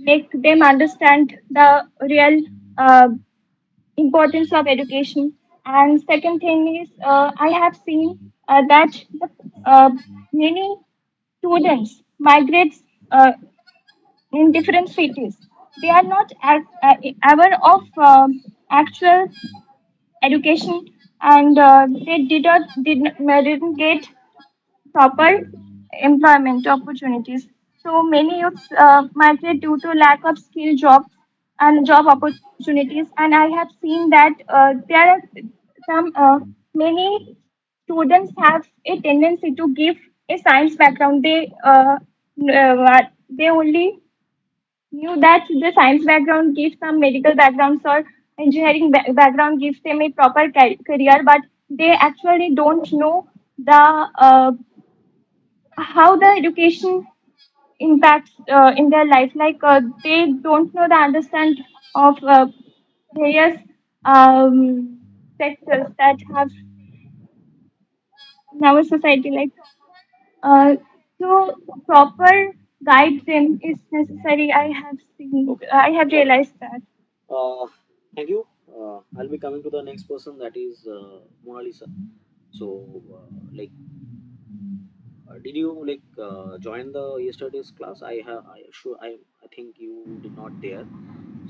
make them understand the real importance of education. And second thing is, I have seen that many students migrate uh, in different cities. They are not aware of actual education, and they didn't get proper employment opportunities. So many youths migrate due to lack of skill jobs and job opportunities. And I have seen that there are some many students have a tendency to give a science background. They only knew that the science background gives some medical backgrounds or engineering background gives them a proper career, but they actually don't know the how the education impacts in their life. Like they don't know the understand of various um, sectors that have in our society. Like uh, to proper guide them is necessary. Okay. I have realized that. Uh, Thank you. I'll be coming to the next person, that is Mona Lisa. So, like, did you join the yesterday's class? I think you did not there.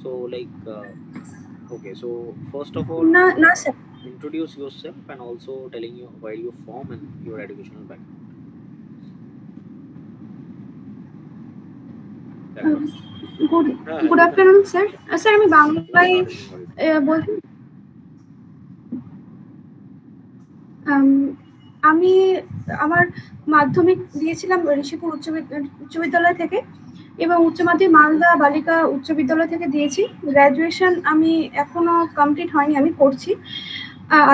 So, okay. So first of all, No, no, sir. introduce yourself and also telling you where you're from and your educational Um, background. good হ্যাঁ, good এখানে afternoon, sir. Sir আমি not বাংলায় it. বলছি। আম, আমি আমার মাধ্যমিক দিয়েছিলাম ঋষিপুর উচ্চ বিদ্যালয় থেকে এবং উচ্চ মাধ্যমিক মালদা বালিকা উচ্চ বিদ্যালয় থেকে দিয়েছি। গ্র্যাজুয়েশন আমি এখনো কমপ্লিট হয়নি, আমি করছি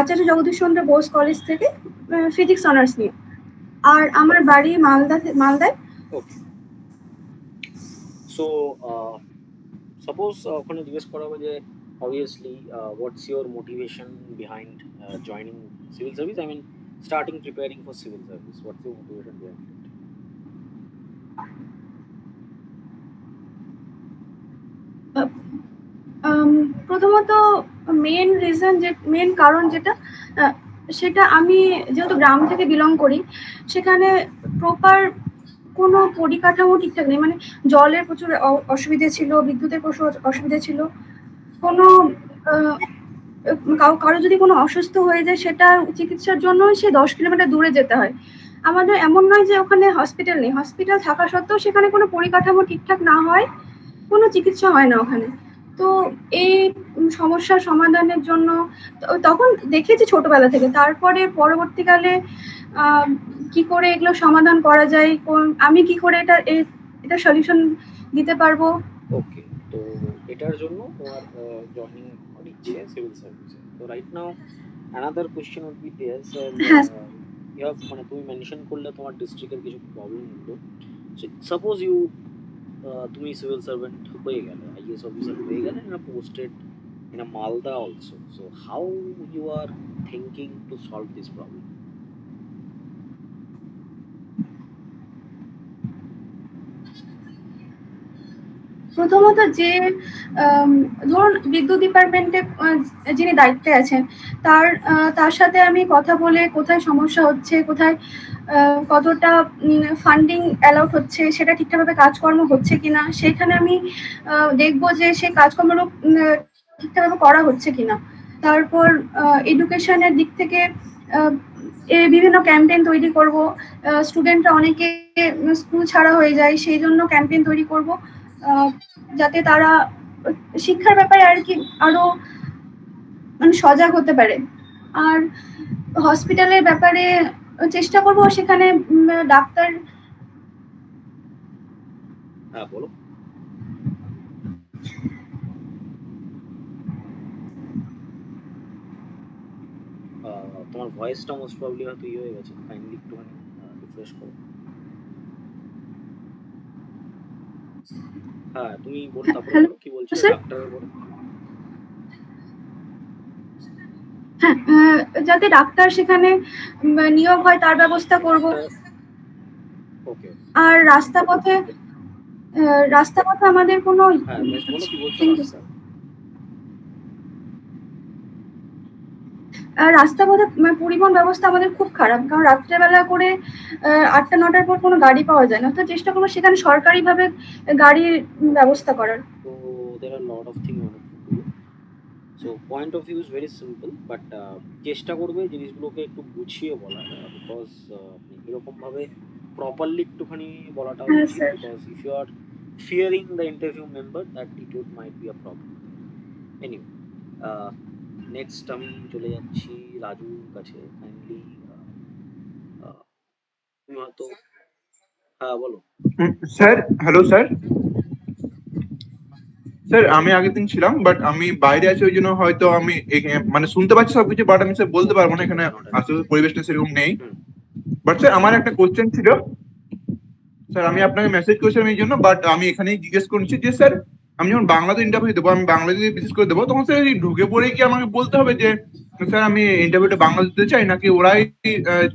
আচার্য জগদীশ চন্দ্র বোস কলেজ থেকে ফিজিক্স অনার্স নিয়ে। আর আমার বাড়ি মালদায়। Okay. So, suppose ওখানে জিজ্ঞেস করা হবে যে obviously what's your motivation behind joining civil service? I mean, starting preparing for civil service. What's your motivation behind it? প্রথমত মেন কারণ যেটা সেটা আমি যেহেতু গ্রাম থেকে বিলং করি, সেখানে প্রপার কোনো পরিকাঠামো ঠিকঠাক নেই। মানে জলের প্রচুর অসুবিধে ছিল, বিদ্যুতের প্রচুর অসুবিধে ছিল। কোনো কারো যদি কোনো অসুস্থ হয়ে যায়, সেটা চিকিৎসার জন্য সে 10 কিলোমিটার দূরে যেতে হয়। আমাদের এমন নয় যে ওখানে হসপিটাল নেই, হসপিটাল থাকা সত্ত্বেও সেখানে কোনো পরিকাঠামো ঠিকঠাক না হয় কোনো চিকিৎসা হয় না ওখানে। তো এই সমস্যার সমাধানের জন্য তখন দেখেছি ছোটবেলা থেকে। তারপরে পরবর্তীকালে কি করে এগুলো সমাধান করা যায়, আমি কি করে এটা সলিউশন দিতে পারবো। ওকে, তো এটার জন্য তোমার জয়েনিং ইচ্ছে সিভিল সার্ভিসে। তো right now another question would be there sir, হ্যাঁ, ইউ হ্যাভ মানে তুমি মেনশন করলে তোমার ডিস্ট্রিক্টের কিছু প্রবলেম হলো। সাপোজ ইউ তুমি সিভিল সার্ভেন্ট হয়ে গেলে, আইএস অফিসার হয়ে গেলে in a posted in a Malda also. So how you are thinking to solve this problem? প্রথমত যে ধরুন বিদ্যুৎ ডিপার্টমেন্টে যিনি দায়িত্বে আছেন, তার সাথে আমি কথা বলে কোথায় সমস্যা হচ্ছে, কোথায় কতটা ফান্ডিং অ্যালাউড হচ্ছে, সেটা ঠিকঠাকভাবে কাজকর্ম হচ্ছে কিনা, সেখানে আমি দেখবো যে সেই কাজকর্মগুলো ঠিকঠাকভাবে করা হচ্ছে কিনা। তারপর এডুকেশনের দিক থেকে বিভিন্ন ক্যাম্পেইন তৈরি করব। স্টুডেন্টরা অনেকে স্কুল ছাড়া হয়ে যায়, সেই জন্য ক্যাম্পেইন তৈরি করব যাতে তারা শিক্ষার ব্যাপারে আর কি আরো মানে সজাগ হতে পারে। আর হসপিটালের ব্যাপারে চেষ্টা করব সেখানে ডাক্তার হ্যাঁ বলো। তোমার ভয়েসটা মোস্ট প্রবলি হয়তো ইয়ে হয়ে গেছে, কাইন্ডলি একটুখানি রিফ্রেশ করো। হ্যাঁ তুমি বলো, তারপরে হ্যালো বলো কি বলছো স্যার। ডাক্তারের বলো। হ্যাঁ, যাতে ডাক্তার সেখানে নিয়োগ হয় তার ব্যবস্থা করব। ওকে আর রাস্তাপথে আমাদের কোনো হ্যাঁ বেশ বলো কি বলছো থ্যাংক ইউ রাস্তা। রাস্তাপথে পরিবহন ব্যবস্থা আমাদের খুব খারাপ, কারণ রাত্রেবেলা করে 8টা-9টার পর কোনো গাড়ি পাওয়া যায় না। তো চেষ্টা করবো সেখানে সরকারিভাবে গাড়ির ব্যবস্থা করার। So there are a lot of things you want to do. So point of view is very simple, but চেষ্টা করবে জিনিসগুলোকে একটু গুছিয়ে বলার, বিকজ এরকম ভাবে প্রপারলি একটুখানি বলাটা হ্যাঁ উচিত, sir. Because if you are fearing the interview member that it might be a problem. Anyway next আমি চলে যাচ্ছি রাজুর কাছে। কাইন্ডলি তুমি হয়তো হ্যাঁ বলো। Sir hello sir. স্যার আমি আগের দিন ছিলাম, বাট আমি বাইরে আছি, ওই জন্য হয়তো আমি মানে শুনতে পাচ্ছি সবকিছু, বাট আমি স্যার বলতে পারবো না, ঠিক এখানে আছে, নট আশেপাশে পরিবেশটা সেরকম নেই। হুম বাট স্যার আমার একটা কোশ্চেন ছিল স্যার, আমি আপনাকে মেসেজ করেছিলাম এই জন্য, বাট আমি এখানেই জিজ্ঞেস করছি যে স্যার আমি যখন বাংলাতে ইন্টারভিউ দেবো, আমি বাংলা যদি বিশেষ করে দেবো, তখন স্যার ঢুকে পড়ে কি আমাকে বলতে হবে যে স্যার আমি ইন্টারভিউটা বাংলা দিতে চাই, নাকি ওরাই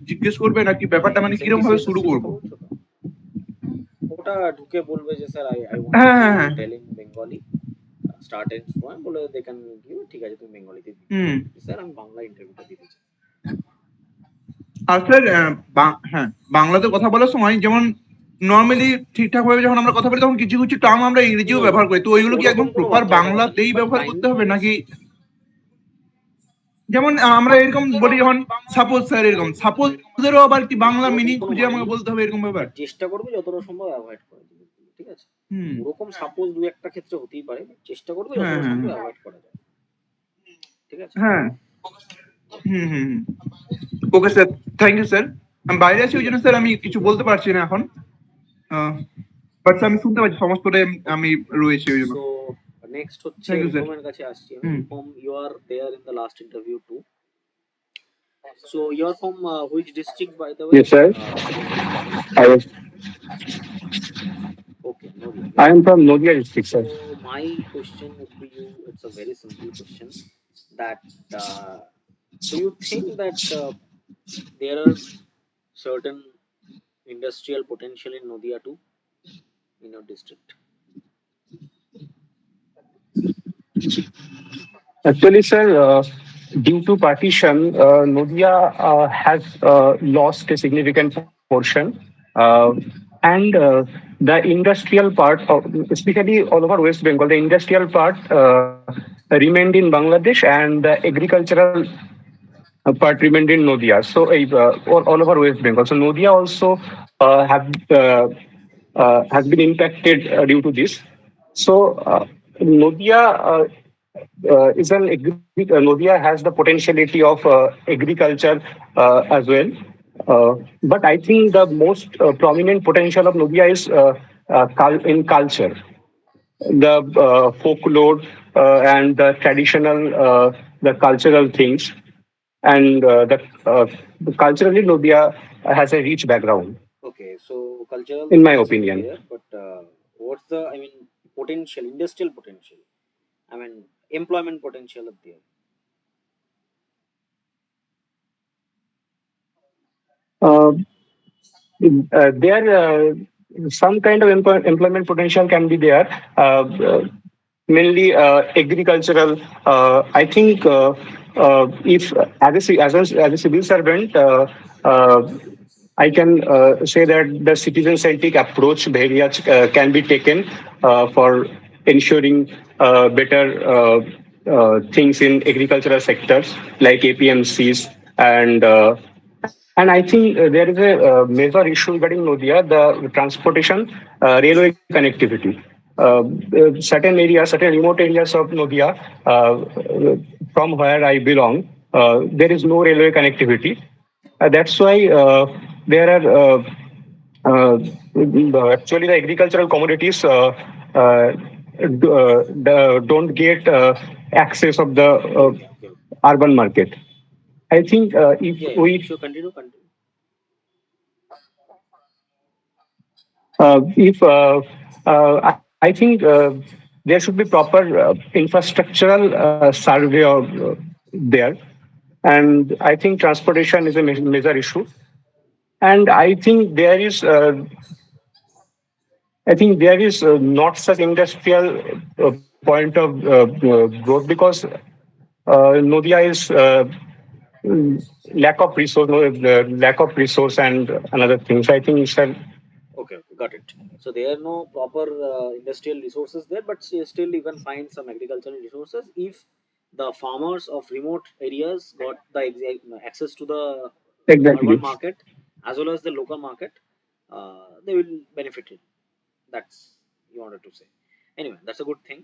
জিজ্ঞেস করবে, নাকি ব্যাপারটা মানে কিরকম ভাবে শুরু সিএসএসসির করবো? কথা বলছো তো? ওটা ঢুকে বলবে যে স্যার আই ওয়ান্ট হ্যাঁ টু হ্যাঁ হ্যাঁ। Tell in Bengali start end point বলে দে ক্যান গিভ, ঠিক আছে তুমি বেঙ্গলিতে দিবে। হুম। স্যার আমি বাংলা ইন্টারভিউটা দিতে চাই। আর স্যার হ্যাঁ, বাংলাতে কথা বলার সময় যেমন নর্মালি ঠিকঠাক ভাবে যখন আমরা কথা বলি, তখন কিছু কিছু টার্ম আমরা ইংরেজিও ব্যবহার করি, তো ওইগুলো কি একদম প্রপার বাংলাতেই ব্যবহার করতে হবে, নাকি যেমন আমরা এরকম বলি যখন সাপোজ স্যার, এরকম সাপোজেরও আবার কি বাংলা মিনিং খুঁজে আমাকে বলতে হবে এরকম ব্যাপার? চেষ্টা করবে যতটা সম্ভব অ্যাভয়েড করা যাবে, ঠিক আছে? হুম। ওরকম সাপোজ দু একটা ক্ষেত্রে হতেই পারে, চেষ্টা করবে হ্যাঁ যতটা হ্যাঁ সম্ভব অ্যাভয়েড করা যায়, ঠিক আছে? হ্যাঁ। হুম হুম। Okay sir, thank you sir. আমি বাইরে আছি, ওই জন্য স্যার আমি কিছু বলতে পারছি না এখন, বাট আমি শুনতে পাচ্ছি সমস্তটাই, আমি রয়েছি ওই জন্য। সো নেক্সট হচ্ছে Thank you, sir. রুপমের কাছে আসছি আমি। হুম। Rupam, you are there in the last interview too. So you are from which district, by the way? Yes, sir. I was. Okay, Noida. I am from Noida district, sir. So my question would be you. It's a very simple question. That do you think that there are certain industrial potential in Noida too, in your district? Actually, sir, due to partition, Noida has lost a significant portion, and the industrial part, especially all over West Bengal, the industrial part remained in Bangladesh, and the agricultural part remained in Noida. So all over West Bengal. So Noida also has been impacted due to this. So Noida Noida has the potentiality of agriculture as well. But I think the most prominent potential of Noida is in culture. The folklore and the traditional, the cultural things. And culturally, Noida has a rich background. Okay, so cultural. In my opinion. There, but what's the, I mean, potential, industrial potential? I mean, employment potential up there. There, some kind of employment potential can be there. Mainly agricultural. I think if as a civil servant, I can say that the citizen-centric approach very can be taken for ensuring better things in agricultural sectors like APMCs and I think there is a major issue regarding Noida, the transportation, railway connectivity. Certain areas, certain remote areas of Noida, from where I belong, there is no railway connectivity. That's why there are actually the agricultural commodities don't get access of the Okay, okay. urban market. I think if Yeah, yeah. we Sure, continue. if I think there should be proper infrastructural survey of there, and I think transportation is a major issue. And I think there is not such industrial point of growth because Nodia is lack of resource and another things. I think it's a Okay, got it. So there are no proper industrial resources there, but still you can find some agricultural resources if the farmers of remote areas got the access to the urban exactly. market as well as the local market. They will benefit it. That's you wanted to say. Anyway, that's a good thing.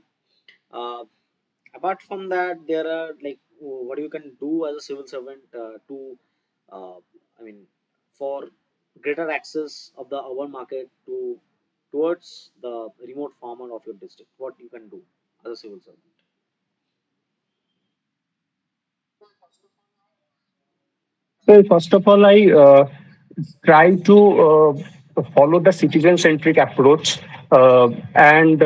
Uh, Apart from that, there are like what you can do as a civil servant to, uh, I mean, for greater access of the urban market to towards the remote farmer of your district. What you can do as a civil servant. So first of all, I try to follow the citizen-centric approach, and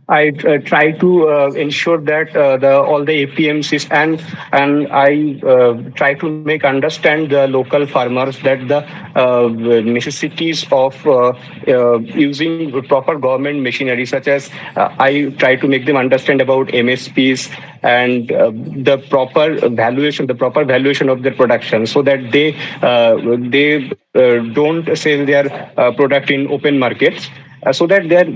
I try to ensure that all the APMCs and I try to make understand the local farmers that the necessities of using proper government machinery, such as I try to make them understand about MSPs and the proper valuation of their production, so that they don't sell their product in open markets, so that their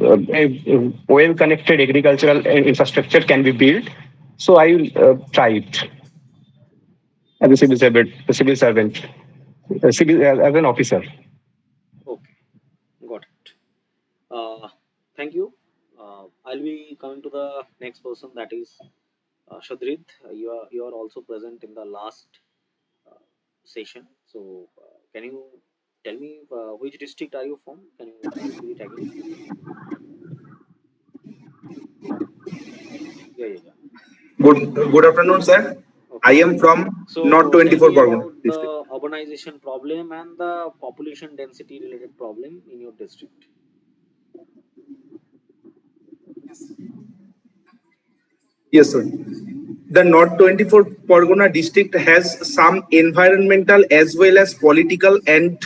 a well-connected agricultural infrastructure can be built. So I will try it as a civil servant, as an officer. Okay, got it. Thank you. I'll be coming to the next person, that is Shadrid. You are also present in the last uh, session. So can you tell me which district are you from? Can you repeat it again? Yeah, yeah, yeah. Good afternoon, sir. I Okay. am from North So tell 24 me Pargana about district. the urbanization problem and the population density related problem in your district. Yes, sir. The North 24 Pargana district has some environmental as well as political and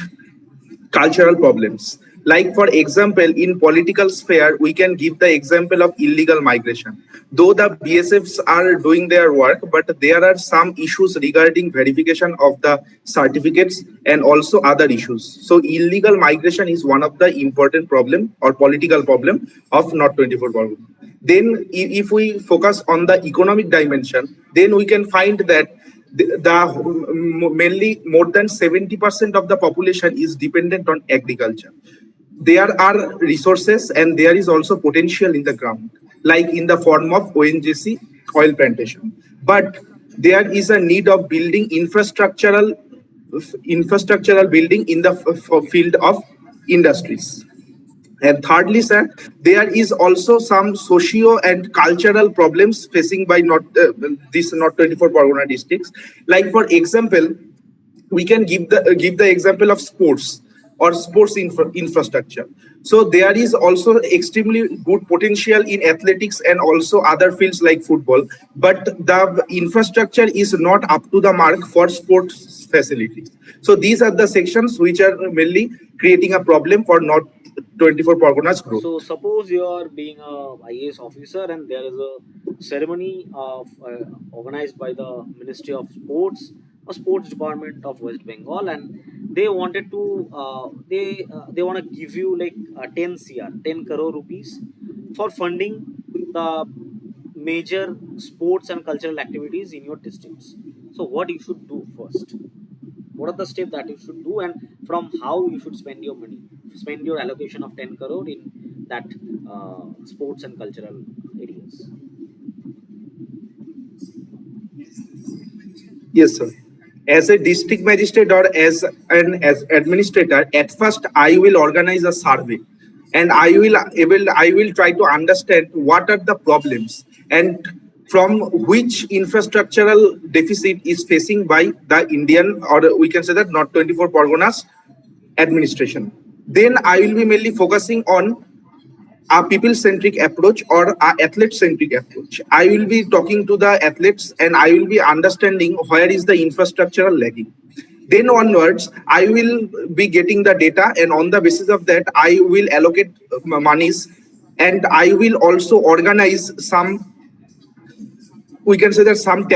cultural problems. Like, for example, in political sphere, we can give the example of illegal migration. Though the BSFs are doing their work, but there are some issues regarding verification of the certificates and also other issues. So illegal migration is one of the important problem or political problem of North 24 Pargana. Then if we focus on the economic dimension, then we can find that mainly more than 70% of the population is dependent on agriculture. There are resources and there is also potential in the ground, like in the form of ONGC oil plantation. But there is a need of building infrastructural building in the field of industries. And thirdly, sir, there is also some socio and cultural problems facing by not this not 24 Pargana districts. Like, for example, we can give the example of sports or sports infrastructure. So there is also extremely good potential in athletics and also other fields like football, but the infrastructure is not up to the mark for sports facilities. So these are the sections which are mainly creating a problem for not 24 Parganas growth. So suppose you are being a IAS officer and there is a ceremony of organized by the Ministry of Sports or Sports Department of West Bengal, and they wanted to they want to give you like 10 cr 10 crore rupees for funding the major sports and cultural activities in your districts. So what you should do first? What are the steps that you should do, and from how you should spend your money, spend your allocation of 10 crore in that sports and cultural areas? Yes, sir. As a district magistrate or as administrator, at first I will organize a survey, and I will try to understand what are the problems and from which infrastructural deficit is facing by the Indian, or we can say that not 24 Parganas administration. Then I will be mainly focusing on a people centric approach or a athlete centric approach. I will be talking to the athletes and I will be understanding where is the infrastructural lagging. Then onwards, I will be getting the data, and on the basis of that, I will allocate monies, and I will also organize some, we can say that some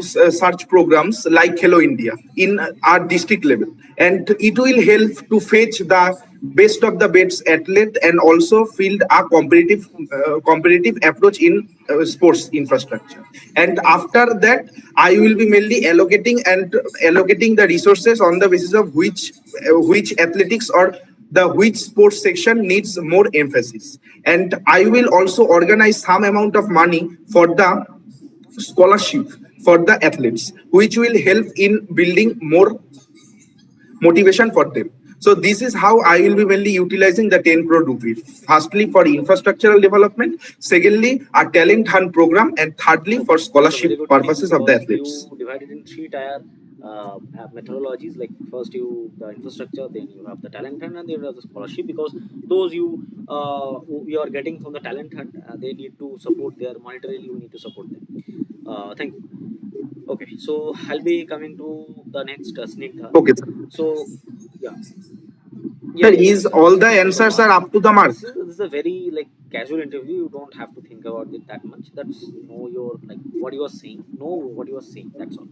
search programs like Hello India in our district level, and it will help to fetch the best of the best athlete and also field a competitive approach in sports infrastructure. And after that, I will be mainly allocating the resources on the basis of which athletics or the which sports section needs more emphasis. And I will also organize some amount of money for the scholarship for the athletes, which will help in building more motivation for them. So this is how I will be mainly utilizing the 10 crore rupees. Firstly, for infrastructural development. Secondly, a talent hunt program, and thirdly, for That's a very scholarship good thing purposes of the because athletes. you divided in three tier methodologies. Like first you the infrastructure, then you have the talent hunt, and then you have the scholarship. Because those who you are getting from the talent hunt, they need to support their monetarily. You need to support them. Thank you. Okay, so I'll be coming to the next Snigdha. Okay, sir. So yeah, Sir, yeah. is all the answers are up to the mark? This is a very like casual interview. You don't have to think about it that much. That's know your like what you are saying. Know what you are saying. That's all.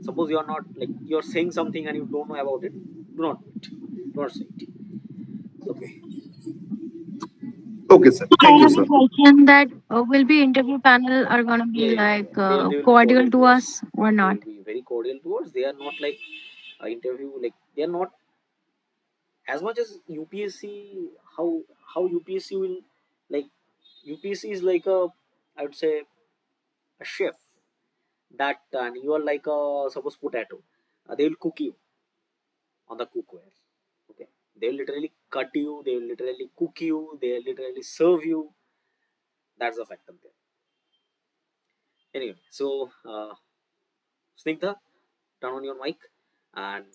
Suppose you are not like you're saying something and you don't know about it. Do not do it. Do not say it. Okay. Okay, sir. I Thank you, have a sir. question that will be interview panel are gonna Yeah, be yeah, yeah. like They will be cordial cordial to to us. us or They not? will be very cordial towards. They are not like interview like they are not as much as UPSC. How UPSC will like UPSC is like a I would say a chef that and you are like a suppose potato. They will cook you on the cookware. Okay, they will literally cut you. They will literally cook you. They will literally serve you. That's the factor there. Anyway, so Snigdha, turn on your mic. And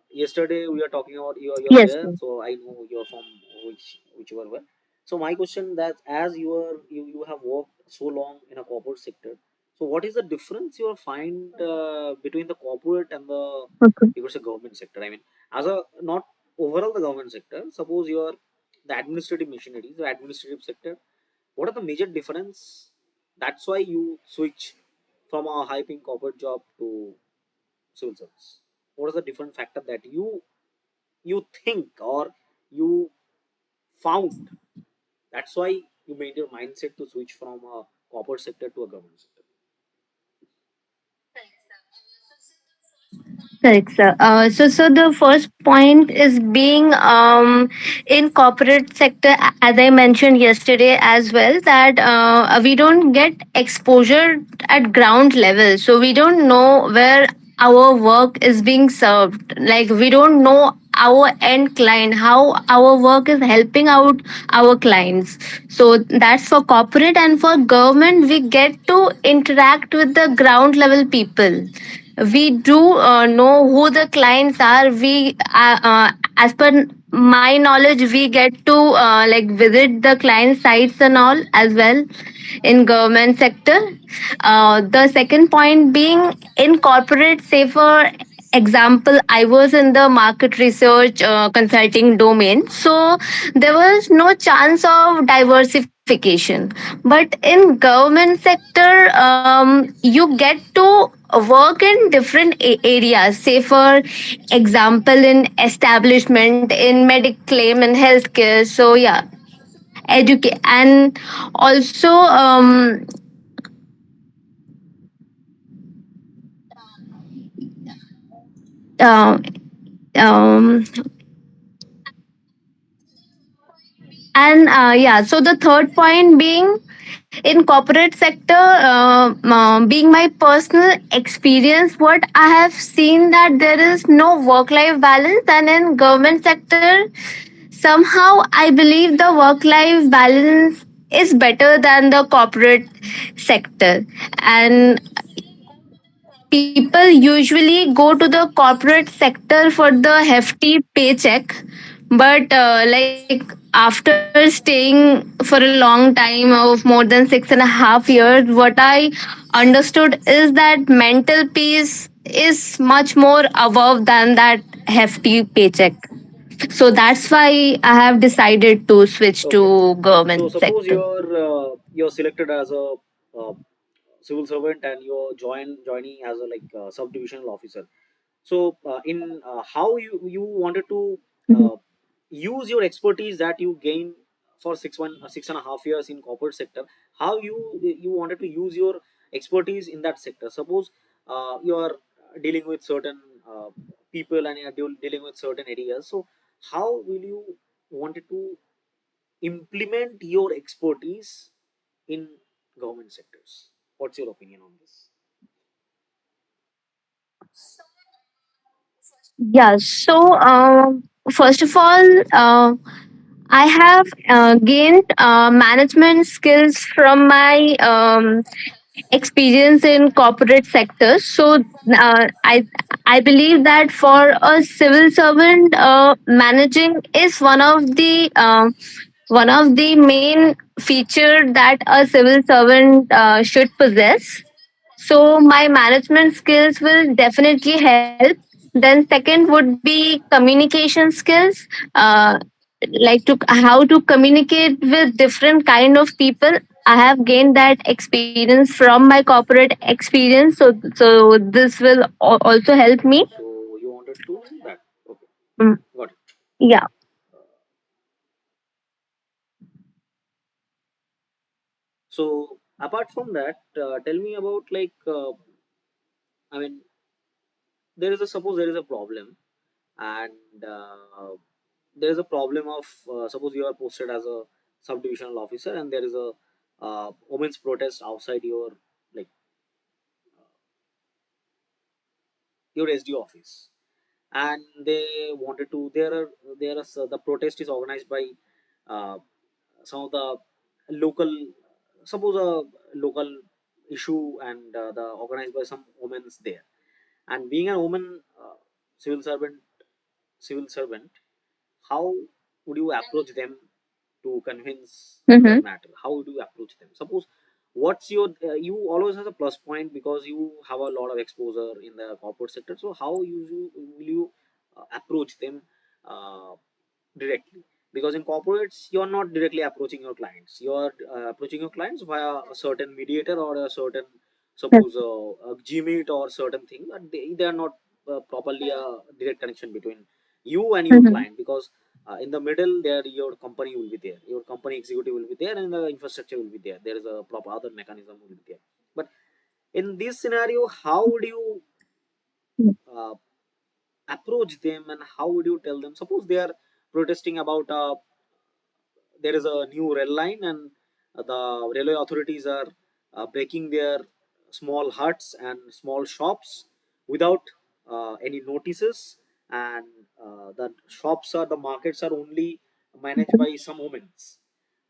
yesterday we are talking about you are Yes, there, sir. so I know you're from which you are where. So my question that as you have worked so long in a corporate sector, so what is the difference you find between the corporate and the Okay. you could say government sector? I mean, as a not overall the government sector. Suppose you are the administrative machinery, the administrative sector. What are the major difference? That's why you switch from a high paying corporate job to civil service. What is the different factor that you think or you found? That's why you made your mindset to switch from a corporate sector to a government sector. Correct, sir. So the first point is being in corporate sector, as I mentioned yesterday as well, that we don't get exposure at ground level, so we don't know where our work is being served. Like we don't know our end client, how our work is helping out our clients. So that's for corporate, and for government, we get to interact with the ground level people. We do know who the clients are. We as per my knowledge, we get to like visit the client sites and all as well in government sector. The second point being in corporate, say for example, I was in the market research consulting domain, so there was no chance of diversification. But in government sector, you get to work in different areas, say for example in establishment, in medic claim, in healthcare. So yeah, educate, and also uh, um, and yeah, so the third point being in corporate sector, being my personal experience, what I have seen that there is no work life balance, and in government sector somehow I believe the work life balance is better than the corporate sector. And people usually go to the corporate sector for the hefty paycheck, but like after staying for a long time of more than 6.5 years, what I understood is that mental peace is much more above than that hefty paycheck. So that's why I have decided to switch Okay. to So government suppose sector. you're selected as a uh, civil servant and you're joining as a like subdivisional officer. So in how you wanted to uh, use your expertise that you gain for 6.5 years in corporate sector, how you wanted to use your expertise in that sector. Suppose you are dealing with certain people and you're dealing with certain areas, so how will you wanted to implement your expertise in government sectors? What's your opinion on this? Yeah, so first of all, I have gained management skills from my experience in corporate sector. So I believe that for a civil servant, managing is one of the main feature that a civil servant should possess. So my management skills will definitely help. Then second would be communication skills. Like to how to communicate with different kind of people. I have gained that experience from my corporate experience. So this will also help me. So you wanted to that. Okay, Mm, got it. yeah. So apart from that, tell me about like I mean, suppose there is a problem, and there is a problem of suppose you are posted as a subdivisional officer, and there is a women's protest outside your like your SD office, and they wanted to there are the protest is organized by uh, some of the local, suppose a local issue, and the organized by some women's there, and being a woman civil servant civil servant, how would you approach them to convince Mm-hmm. that matter? How would you approach them? Suppose what's your you always has a plus point because you have a lot of exposure in the corporate sector. So how will you approach them uh, directly? Because in corporates you're not directly approaching your clients, you're approaching your clients via a certain mediator or a certain, suppose a gmeet or certain thing, but they are not properly a direct connection between you and your Mm-hmm. client, because in the middle there your company will be there, your company executive will be there, and the infrastructure will be there, there is a proper other mechanism will be there. But in this scenario, how would you uh, approach them, and how would you tell them? Suppose they are protesting about there is a new rail line, and the railway authorities are breaking their small huts and small shops without any notices, and the shops or the markets are only managed by some women,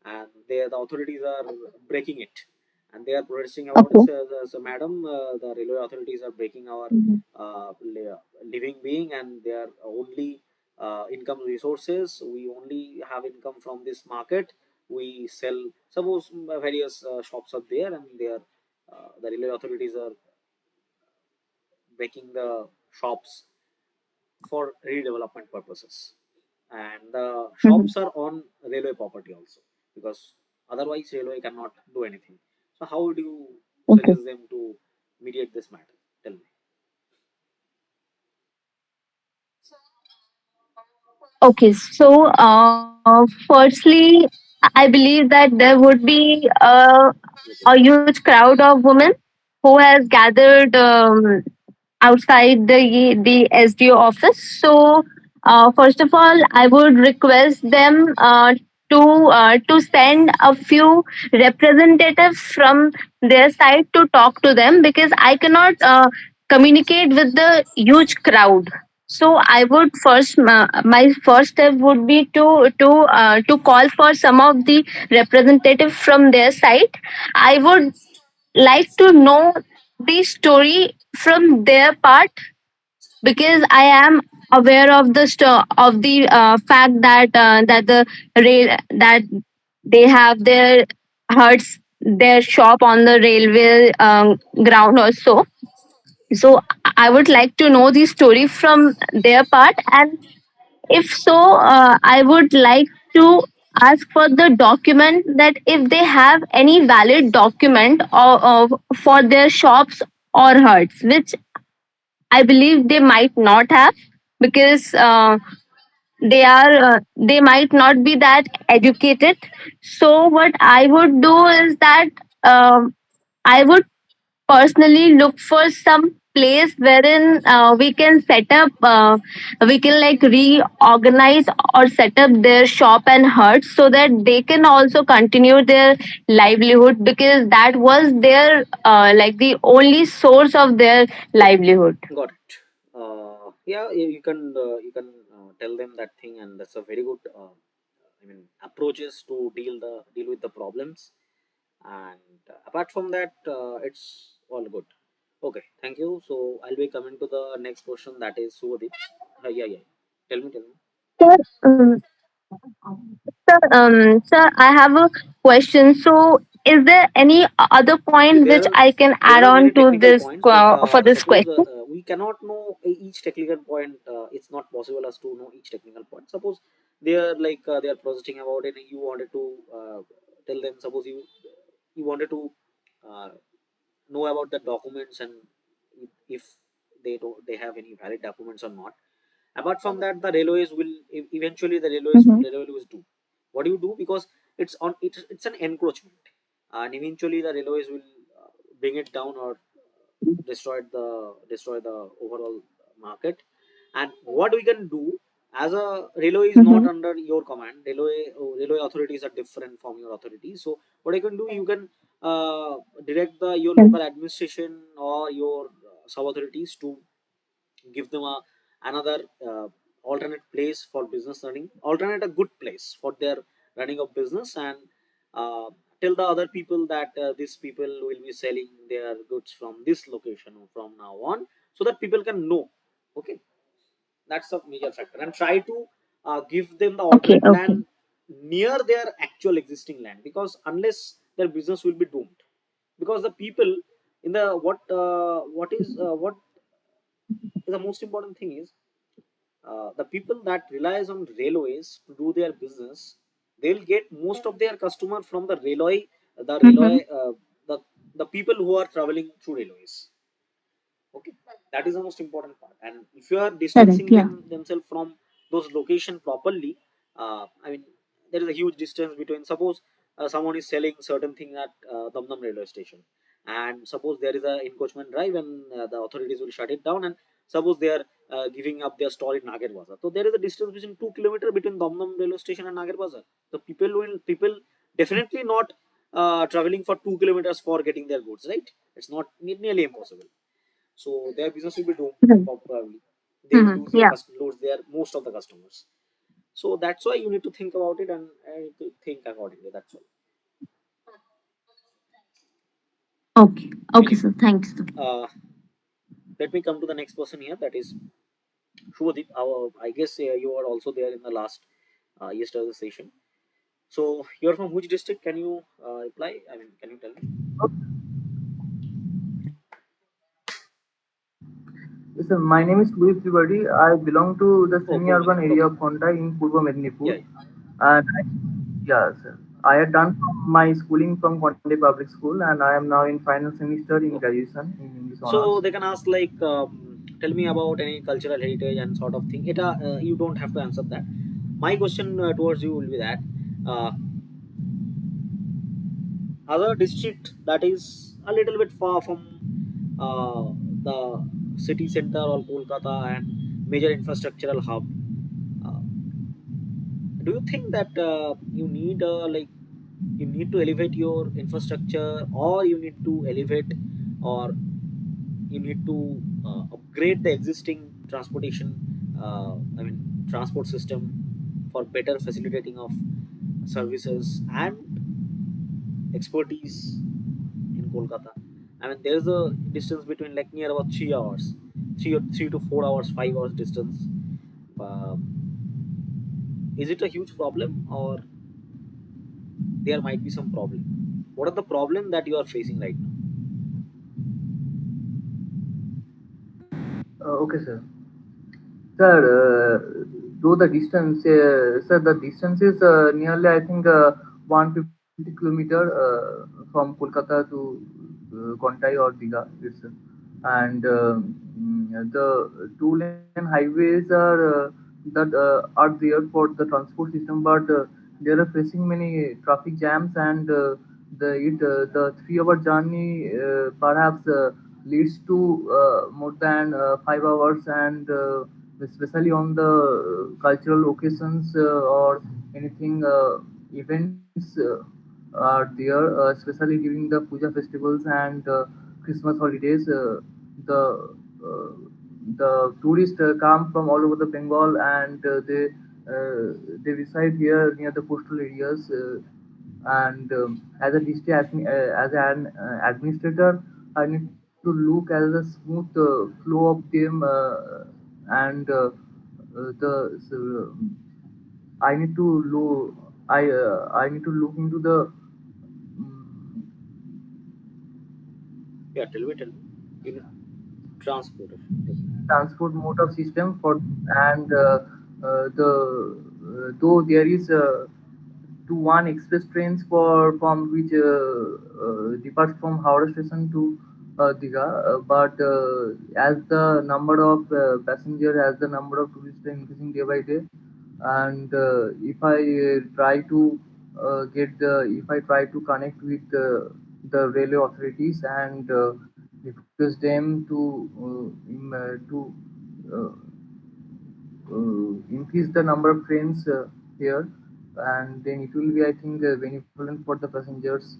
and the authorities are breaking it, and they are protesting about it. Okay. So madam, the railway authorities are breaking our living being, and they are only income resources. We only have income from this market. We sell, suppose various shops are there, and they are the railway authorities are breaking the shops for redevelopment purposes, and the Mm-hmm. shops are on railway property also, because otherwise railway cannot do anything. So how would you Okay. suggest them to mediate this matter? Tell me. Okay, so firstly, I believe that there would be Okay. a huge crowd of women who has gathered outside the SDO office. So first of all, I would request them to send a few representatives from their side to talk to them, because I cannot communicate with the huge crowd. So I would first, my first step would be to call for some of the representatives from their side. I would like to know the story from their part, because I am aware of the fact that the rail that they have their huts, their shop on the railway ground also. So I would like to know the story from their part, and if so, I would like to ask for the document, that if they have any valid document for their shops or huts, which I believe they might not have, because they might not be that educated. So what I would do is that I would personally look for some place wherein we can set up, we can like reorganize or set up their shop and hut, so that they can also continue their livelihood, because that was their like the only source of their livelihood. Got it. Yeah, you can tell them that thing, and that's a very good approaches to deal with the problems. And apart from that, it's all good. Okay, thank you. So I'll be coming to the next question, that is Suvadeep. Yeah. Tell me. Sir, sir, I have a question. So, is there any other See, point which there I can there add are many on to technical this points, but for this suppose question? we cannot know each technical point. It's not possible as to know each technical point. Suppose they are they are processing about it, and you wanted to tell them. Suppose you wanted to uh, know about the documents, and if they have any valid documents or not. Apart from that, the railways will eventually the Mm-hmm. railways do. What do you do? Because it's an encroachment, and eventually the railways will bring it down, or destroy the overall market. And what we can do, as a railway is not Mm-hmm. under your command, railway authorities are different from your authorities. So what you can do, you can direct your local administration or your sub authorities to give them another alternate place for business running, alternate a good place for their running of business. And uh, tell the other people that these people will be selling their goods from this location from now on, so that people can know. Okay, that's a major factor. And try to give them the Okay, alternate okay. land near their actual existing land, because unless their business will be doomed. Because the people in the what is the most important thing is, the people that relies on railways to do their business, they'll get most of their customer from the Mm-hmm. railway, the people who are traveling through railways. Okay, that is the most important part. And if you are Correct, distancing yeah. themselves from those location properly, I mean, there is a huge distance between. Suppose someone is selling certain thing at Damdam railway station, and suppose there is a encroachment drive, and the authorities will shut it down. And suppose they are giving up their stall in Nagar Bazaar, so there is a distance between 2 kilometers between Damdam railway station and Nagar Bazaar. So people definitely not traveling for 2 kilometers for getting their goods, right? It's not nearly impossible. So their business will be doomed, Mhm. probably. They will Mhm. lose Yeah. their most of the customers. So that's why you need to think about it, and to think accordingly. That's all. Okay. Okay, Anyway, sir. Thanks. uh, let me come to the next person here. That is Shubhadeep. I guess you are also there in the last yesterday's session. So you're from which district? Can you reply? I mean, can you tell me? Yes, sir. My name is Louis Trivedi. I belong to the Oh, Purva. semi-urban area Okay. of Konda in Purva Yeah, Medinipur. yeah. And yeah, sir. I had done my schooling from Konde Public School, and I am now in final semester in Okay. graduation in English So honors. they can ask tell me about any cultural heritage and sort of thing. You don't have to answer that. My question towards you will be that uh, other district that is a little bit far from the city center or Kolkata and major infrastructural hub. Uh, do you think that you need you need to elevate your infrastructure, or you need to elevate, or you need to upgrade the existing transportation, transport system for better facilitating of services and expertise in Kolkata? I mean, there's a distance between like near about 3 hours, 3 to 4 hours, 5 hours distance. uh, is it a huge problem, or there might be some problem? What are the problem that you are facing right now? Okay, sir. Sir, though the distance, sir, the distance is nearly, I think, 150 kilometer from Kolkata to Kontai or Diga. And the two-lane highways are there for the transport system, but they are facing many traffic jams, and the 3 hour journey perhaps leads to more than 5 hours, and especially on the cultural occasions or anything events are there, especially during the puja festivals and Christmas holidays. Uh, the tourists come from all over the Bengal, and they reside here near the coastal areas. And as a as an administrator, I need to look at the smooth flow of them, and the so, I need to look. I need to look into the Yeah, tell me. You know, transporter. transport mode of system for, and the though there is to one express trains for from which departs from Howrah station to Diga, but as the number of passenger, as the number of tourists are increasing day by day, and if I try to if I try to connect with the railway authorities and request them to uh, increase the number of trains here, and then it will be, I think, benevolent for the passengers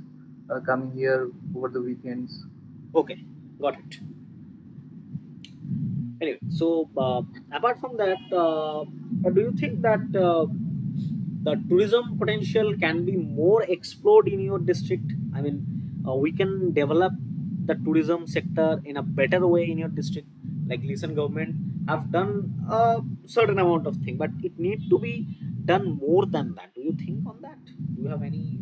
coming here over the weekends. Okay, got it. Anyway, so apart from that, do you think that the tourism potential can be more explored in your district? I mean, we can develop the tourism sector in a better way in your district. Like recent government have done a certain amount of thing, but it needs to be done more than that. Do you think on that? Do you have any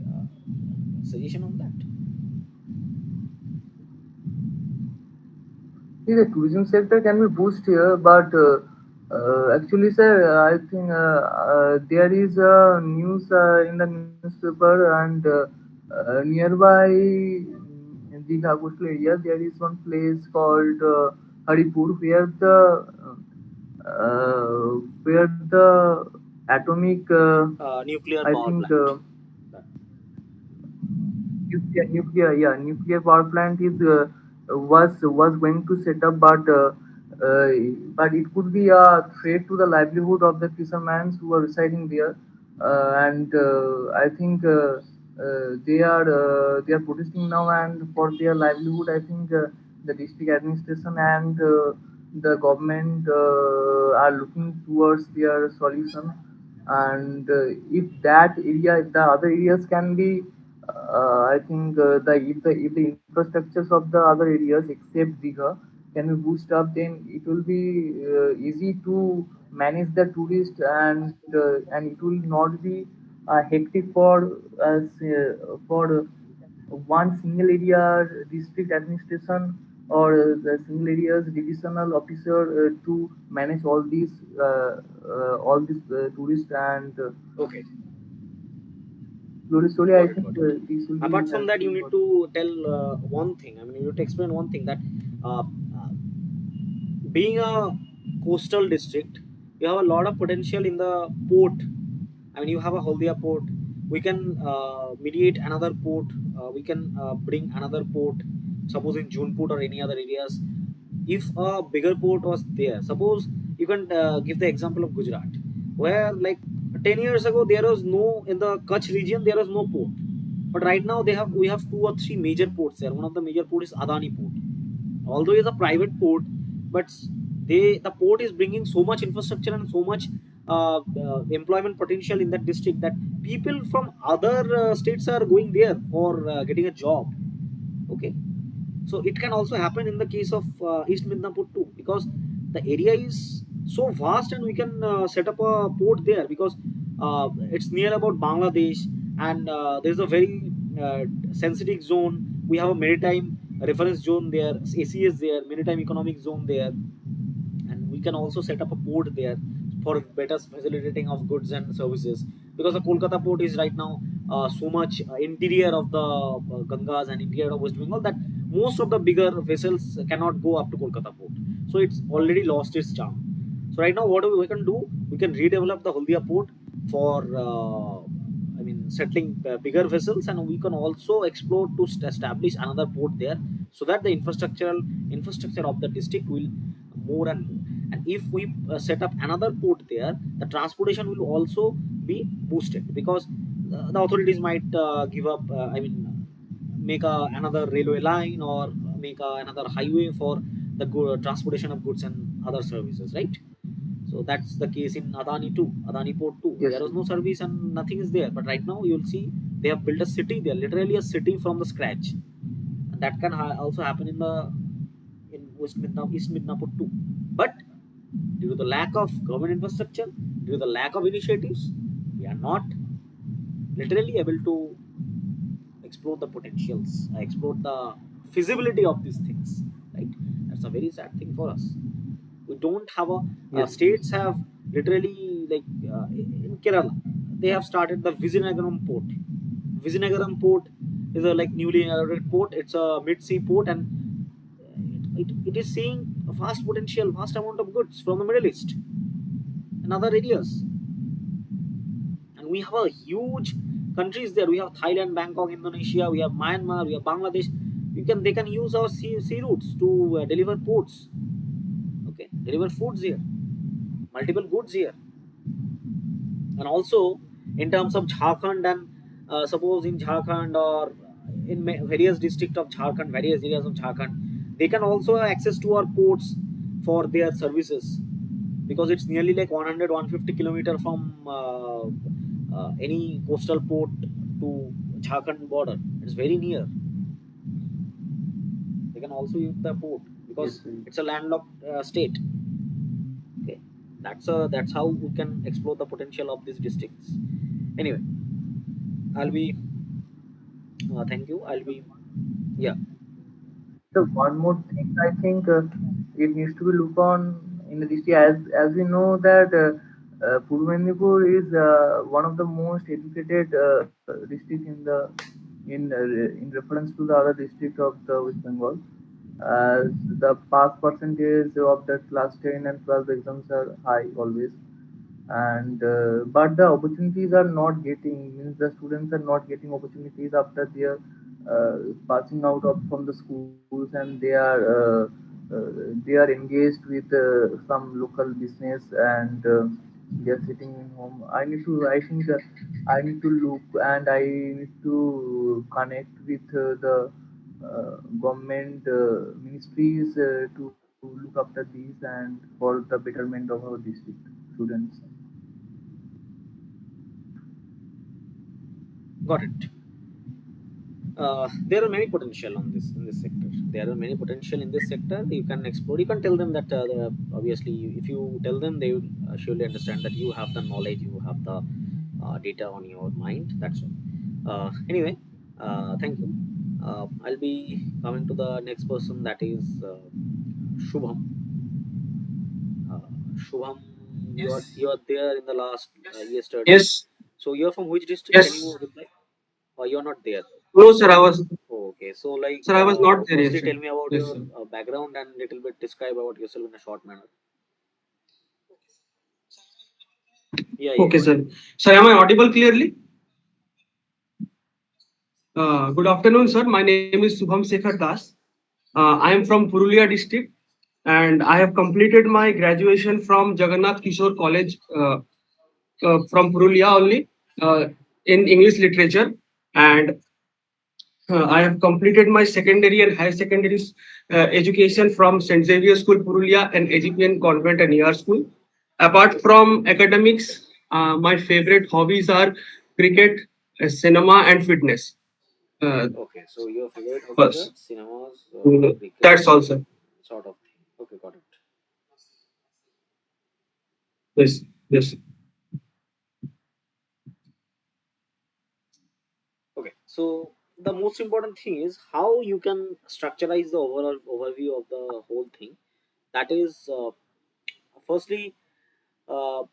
suggestion on that? See, the tourism sector can be boosted here, but actually, sir, I think there is news in the newspaper, and nearby in the coastal area, there is one place called Haripur, where the atomic, Nuclear I power think, plant. nuclear power plant is was going to set up, uh, but it could be a threat to the livelihood of the fishermen who are residing there, and I think they are protesting now, and for their livelihood, I think the district administration and the government are looking towards their solution, and if the other areas can be, I think if the infrastructures of the other areas except Digha can be boosted up, then it will be easy to manage the tourist, and it will not be hectic for one single area district administration or the single areas divisional officer to manage all these tourists, and Okay. slowly, I Got it, think got it. this will be Apart from that, you helpful need for. to tell one thing. I mean, you need to explain one thing that being a coastal district, you have a lot of potential in the port. I mean, you have a Haldia port. We can mediate another port. We can bring another port, suppose in Juneport or any other areas. If a bigger port was there, suppose you can give the example of Gujarat, where like 10 years ago there was no, in the Kutch region there was no port, but right now we have 2 or 3 major ports there. One of the major port is Adani port, although it's a private port, but the port is bringing so much infrastructure and so much employment potential in that district that people from other states are going there for getting a job. Okay, so it can also happen in the case of East Midnapur too, because the area is so vast and we can set up a port there, because it's near about Bangladesh, and there's a very sensitive zone. We have a maritime reference zone there, ACS there, maritime economic zone there, and we can also set up a port there for better facilitating of goods and services, because the Kolkata port is right now so much interior of the Gangas and interior of West Bengal that most of the bigger vessels cannot go up to Kolkata port, so it's already lost its charm. So right now what we can do, we can redevelop the Haldia port for settling bigger vessels, and we can also explore to establish another port there, so that the infrastructure of the district will more and more. And if we set up another port there, the transportation will also be boosted, because the authorities might give up make another railway line, or make another highway for the transportation of goods and other services, right? So that's the case in Adani too, Adani port too. Yes, There was no service and nothing is there, but right now you'll see they have built a city there, literally a city from the scratch. And that can also happen in East Midnapur too. But due to the lack of government infrastructure, due to the lack of initiatives, we are not literally able to explore the potentials, explore the feasibility of these things, right? That's a very sad thing for us. We don't have a yes, states have literally, like in Kerala, they have started the Vizianagaram port. Vizianagaram port is a like newly inaugurated port. It's a mid-sea port, and it is seeing a vast potential, vast amount of goods from the Middle East and other areas. And we have a huge countries there. We have Thailand, Bangkok, Indonesia. We have Myanmar. We have Bangladesh. They can use our sea routes to deliver ports. Okay, deliver foods here, multiple goods here. And also in terms of Jharkhand, and suppose in Jharkhand or in various districts of Jharkhand, various areas of Jharkhand, they can also have access to our ports for their services, because it's nearly like 100-150 kilometer from any coastal port to Jharkhand border. It's very near. They can also use the port, because yes, it's a landlocked state. Okay, that's how we can explore the potential of these districts. Anyway, I'll be thank you. I'll be yeah. So one more thing, I think it needs to be looked on in the district, as we know that Purba Mendipur is one of the most educated district in reference to the other district of the West Bengal. As the pass percentage of the class 10 and 12 exams are high always, and but the opportunities are not getting, means the students are not getting opportunities after their passing out of from the schools, and they are engaged with some local business, and they are sitting in home. I think I need to look, and I need to connect with the government ministries to look after these and for the betterment of our district students. Got it. There are many potential in this sector. There are many potential in this sector. You can explore. You can tell them that obviously, if you tell them, they will surely understand that you have the knowledge, you have the data on your mind. That's all. Anyway, thank you. I'll be coming to the next person, that is Shubham. Shubham, you are there in the last yesterday. Yes, So you're from which district? Can yes. you reply? Or you're not there? No, sir, I was, Okay, so like, sir, I was not there firstly yesterday. tell me about Yes, your sir. background and little bit describe about yourself in a short manner. Yeah, Okay, yes. sir. Sir, am I audible clearly? Good afternoon, sir. My name is Subham Sekhar Das. I am from Purulia district, and I have completed my graduation from Jagannath Kishore College from Purulia only in English literature, and I have completed my secondary and higher secondary education from St. Xavier School, Purulia, and AGPN Convent and ER School. Apart from academics, my favorite hobbies are cricket, cinema, and fitness. Okay, so your favorite hobbies are First, cinemas, cricket, that's all, sir. sort of thing. Okay, got it. Yes, yes. Okay, so the most important thing is how you can structureize the overall overview of the whole thing. That is, firstly,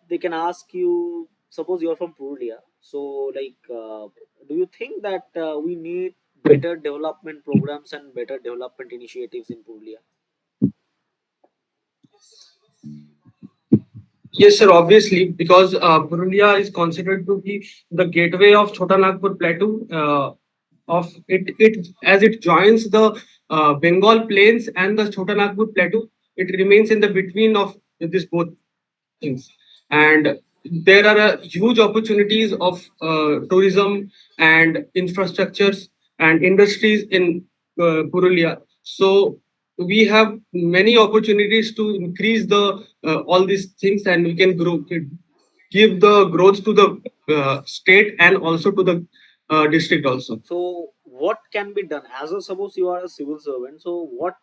they can ask you. Suppose you're from Purulia, so do you think that we need better development programs and better development initiatives in Purulia? Yes, sir, obviously, because Purulia is considered to be the gateway of Chota Nagpur Plateau. Of it as it joins the Bengal Plains and the Chota Nagpur Plateau, it remains in the between of these both things. And there are huge opportunities of tourism and infrastructures and industries in Purulia. So we have many opportunities to increase the all these things, and we can grow, give the growth to the state and also to the district also. So what can be done as a, suppose you are a civil servant, so what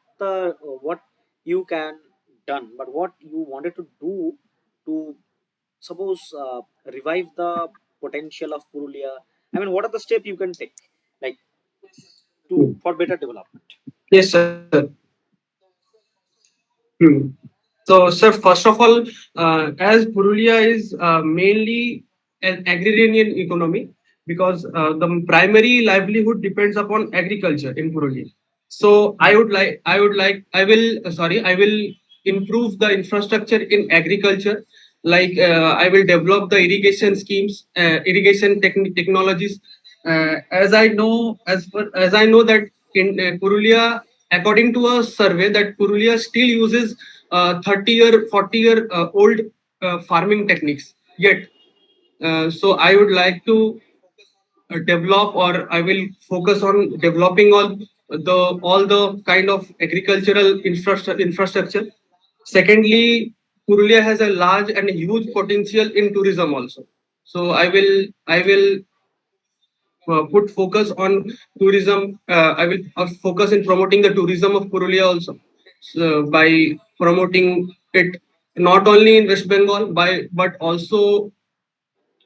you can done, but what you wanted to do to suppose revive the potential of Purulia? I mean, what are the steps you can take, like, to for better development? Yes, sir. Hmm. So, sir, first of all, as Purulia is mainly an agrarian economy, because the primary livelihood depends upon agriculture in Purulia. So, I will improve the infrastructure in agriculture. I will develop the irrigation schemes, irrigation technologies. As I know that in Purulia, according to a survey, that Purulia still uses 30-year, 40-year old farming techniques. Yet, so I would like to develop, or I will focus on developing all the kind of agricultural infrastructure. Secondly, Purulia has a large and huge potential in tourism also. So I will put focus on tourism. I will focus in promoting the tourism of Purulia also, so by promoting it not only in West Bengal but also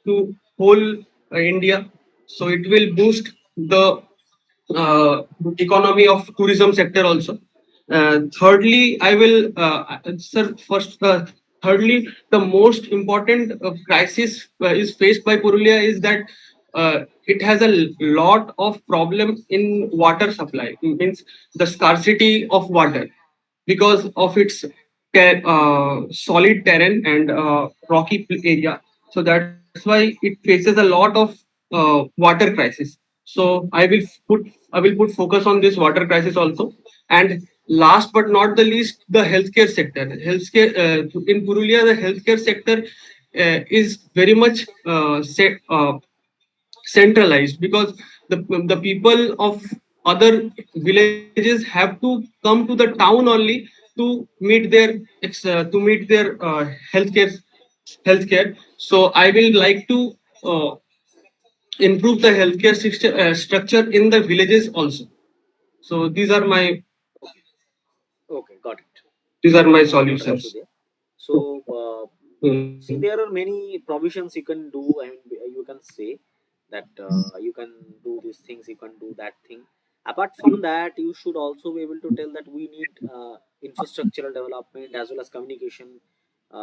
to whole India. So it will boost the economy of tourism sector also. Thirdly, I will, sir, first, thirdly, the most important crisis is faced by Purulia is that it has a lot of problem in water supply, means the scarcity of water because of its solid terrain and rocky area. So that's why it faces a lot of water crisis. So I will put focus on this water crisis also. And last but not the least, the healthcare sector. Healthcare in Purulia, the healthcare sector is very much centralized, because the people of other villages have to come to the town only to meet their healthcare. So I will like to uh, improve the healthcare structure in the villages also. So Okay, got it. these are my Not an issue solutions. there. So, see, Mhm. there are many provisions you can do. I mean, you can say that you can do these things, you can do that thing. Apart from that, you should also be able to tell that we need infrastructural development as well as communication,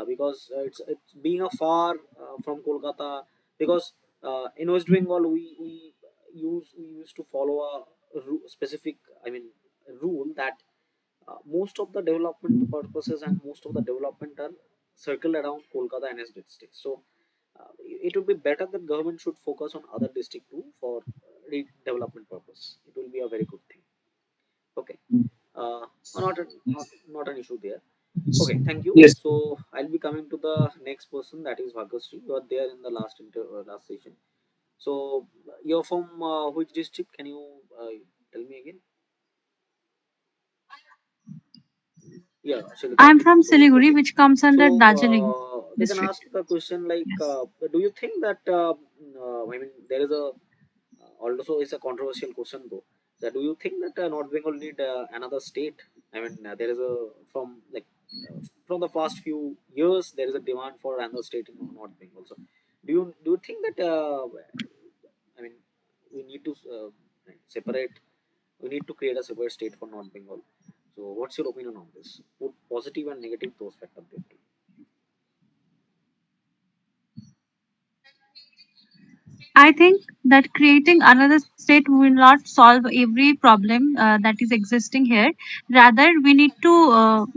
because it's being a far from Kolkata. Because in West Bengal, we used to follow a specific, I mean, rule that most of the development purposes and most of the development are circled around Kolkata and its districts. So it would be better that government should focus on other district too for redevelopment purpose. It will be a very good thing. Okay, not an issue there. Okay, thank you. Yes. So I'll be coming to the next person, that is Bhagasri. You are there in the last session. So you're from which district? Can you tell me again? Yeah, I'm Siliguri. from So Siliguri, okay. which comes So under Darjeeling they can district. ask the question like, Yes. do you think that I mean there is a also is a controversial question though. So do you think that North Bengal need another state? I mean there is a from like from the past few years there is a demand for another state in North Bengal. So do you think that I mean we need to separate? We need to create a separate state for North Bengal. So what's your opinion on this? Put positive and negative those factors there too. I think that creating another state will not solve every problem that is existing here. Rather, we need to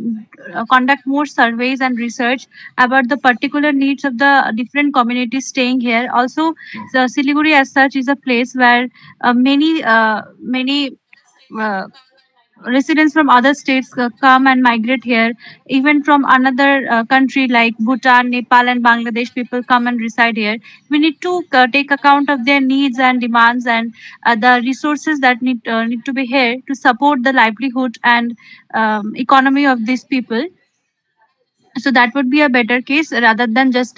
conduct more surveys and research about the particular needs of the different communities staying here. Also, the Siliguri as such is a place where many uh, residents from other states come and migrate here. Even from another country like Bhutan, Nepal, and Bangladesh, people come and reside here. We need to take account of their needs and demands and the resources that need to be here to support the livelihood and economy of these people. So that would be a better case rather than just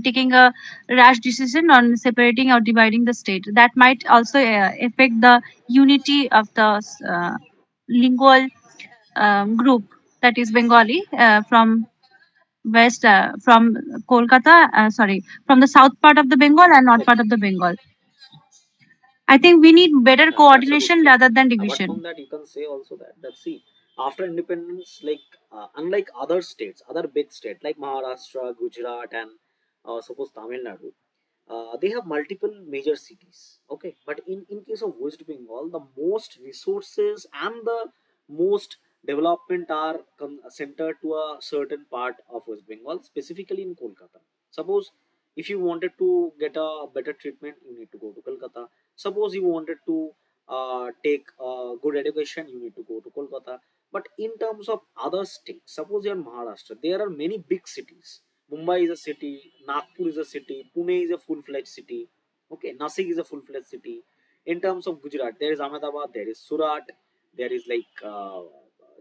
taking a rash decision on separating or dividing the state. That might also affect the unity of the lingual group, that is Bengali, from Kolkata, from the south part of the Bengal and north part Okay, of the Bengal. I think we need better that's a good coordination thing. rather than Apart from division. that, you can say also that see after independence, like unlike other states, other big states like Maharashtra, Gujarat, and suppose Tamil Nadu, they have multiple major cities. Okay, but in case of West Bengal, the most resources and the most development are centered to a certain part of West Bengal, specifically in Kolkata. Suppose if you wanted to get a better treatment, you need to go to Kolkata. Suppose you wanted to take good education, you need to go to Kolkata. But in terms of other states, suppose you're in Maharashtra, there are many big cities. Mumbai is a city, Nagpur is a city, Pune is a full-fledged city, okay, Nasik is a full-fledged city. In terms of Gujarat, there is Ahmedabad, there is Surat, there is like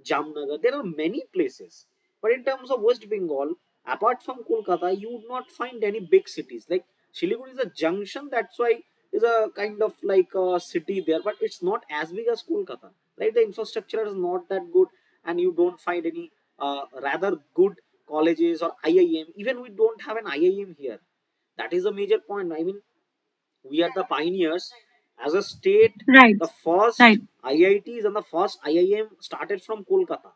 Jamnagar, there are many places. But in terms of West Bengal, apart from Kolkata, you would not find any big cities. Like Siliguri is a junction, that's why is a kind of like a city there, but it's not as big as Kolkata. Right, the infrastructure is not that good, and you don't find any rather good colleges or IIM. Even we don't have an IIM here. That is a major point. I mean, we are the pioneers as a state. Right, The first right. IITs and the first IIM started from Kolkata.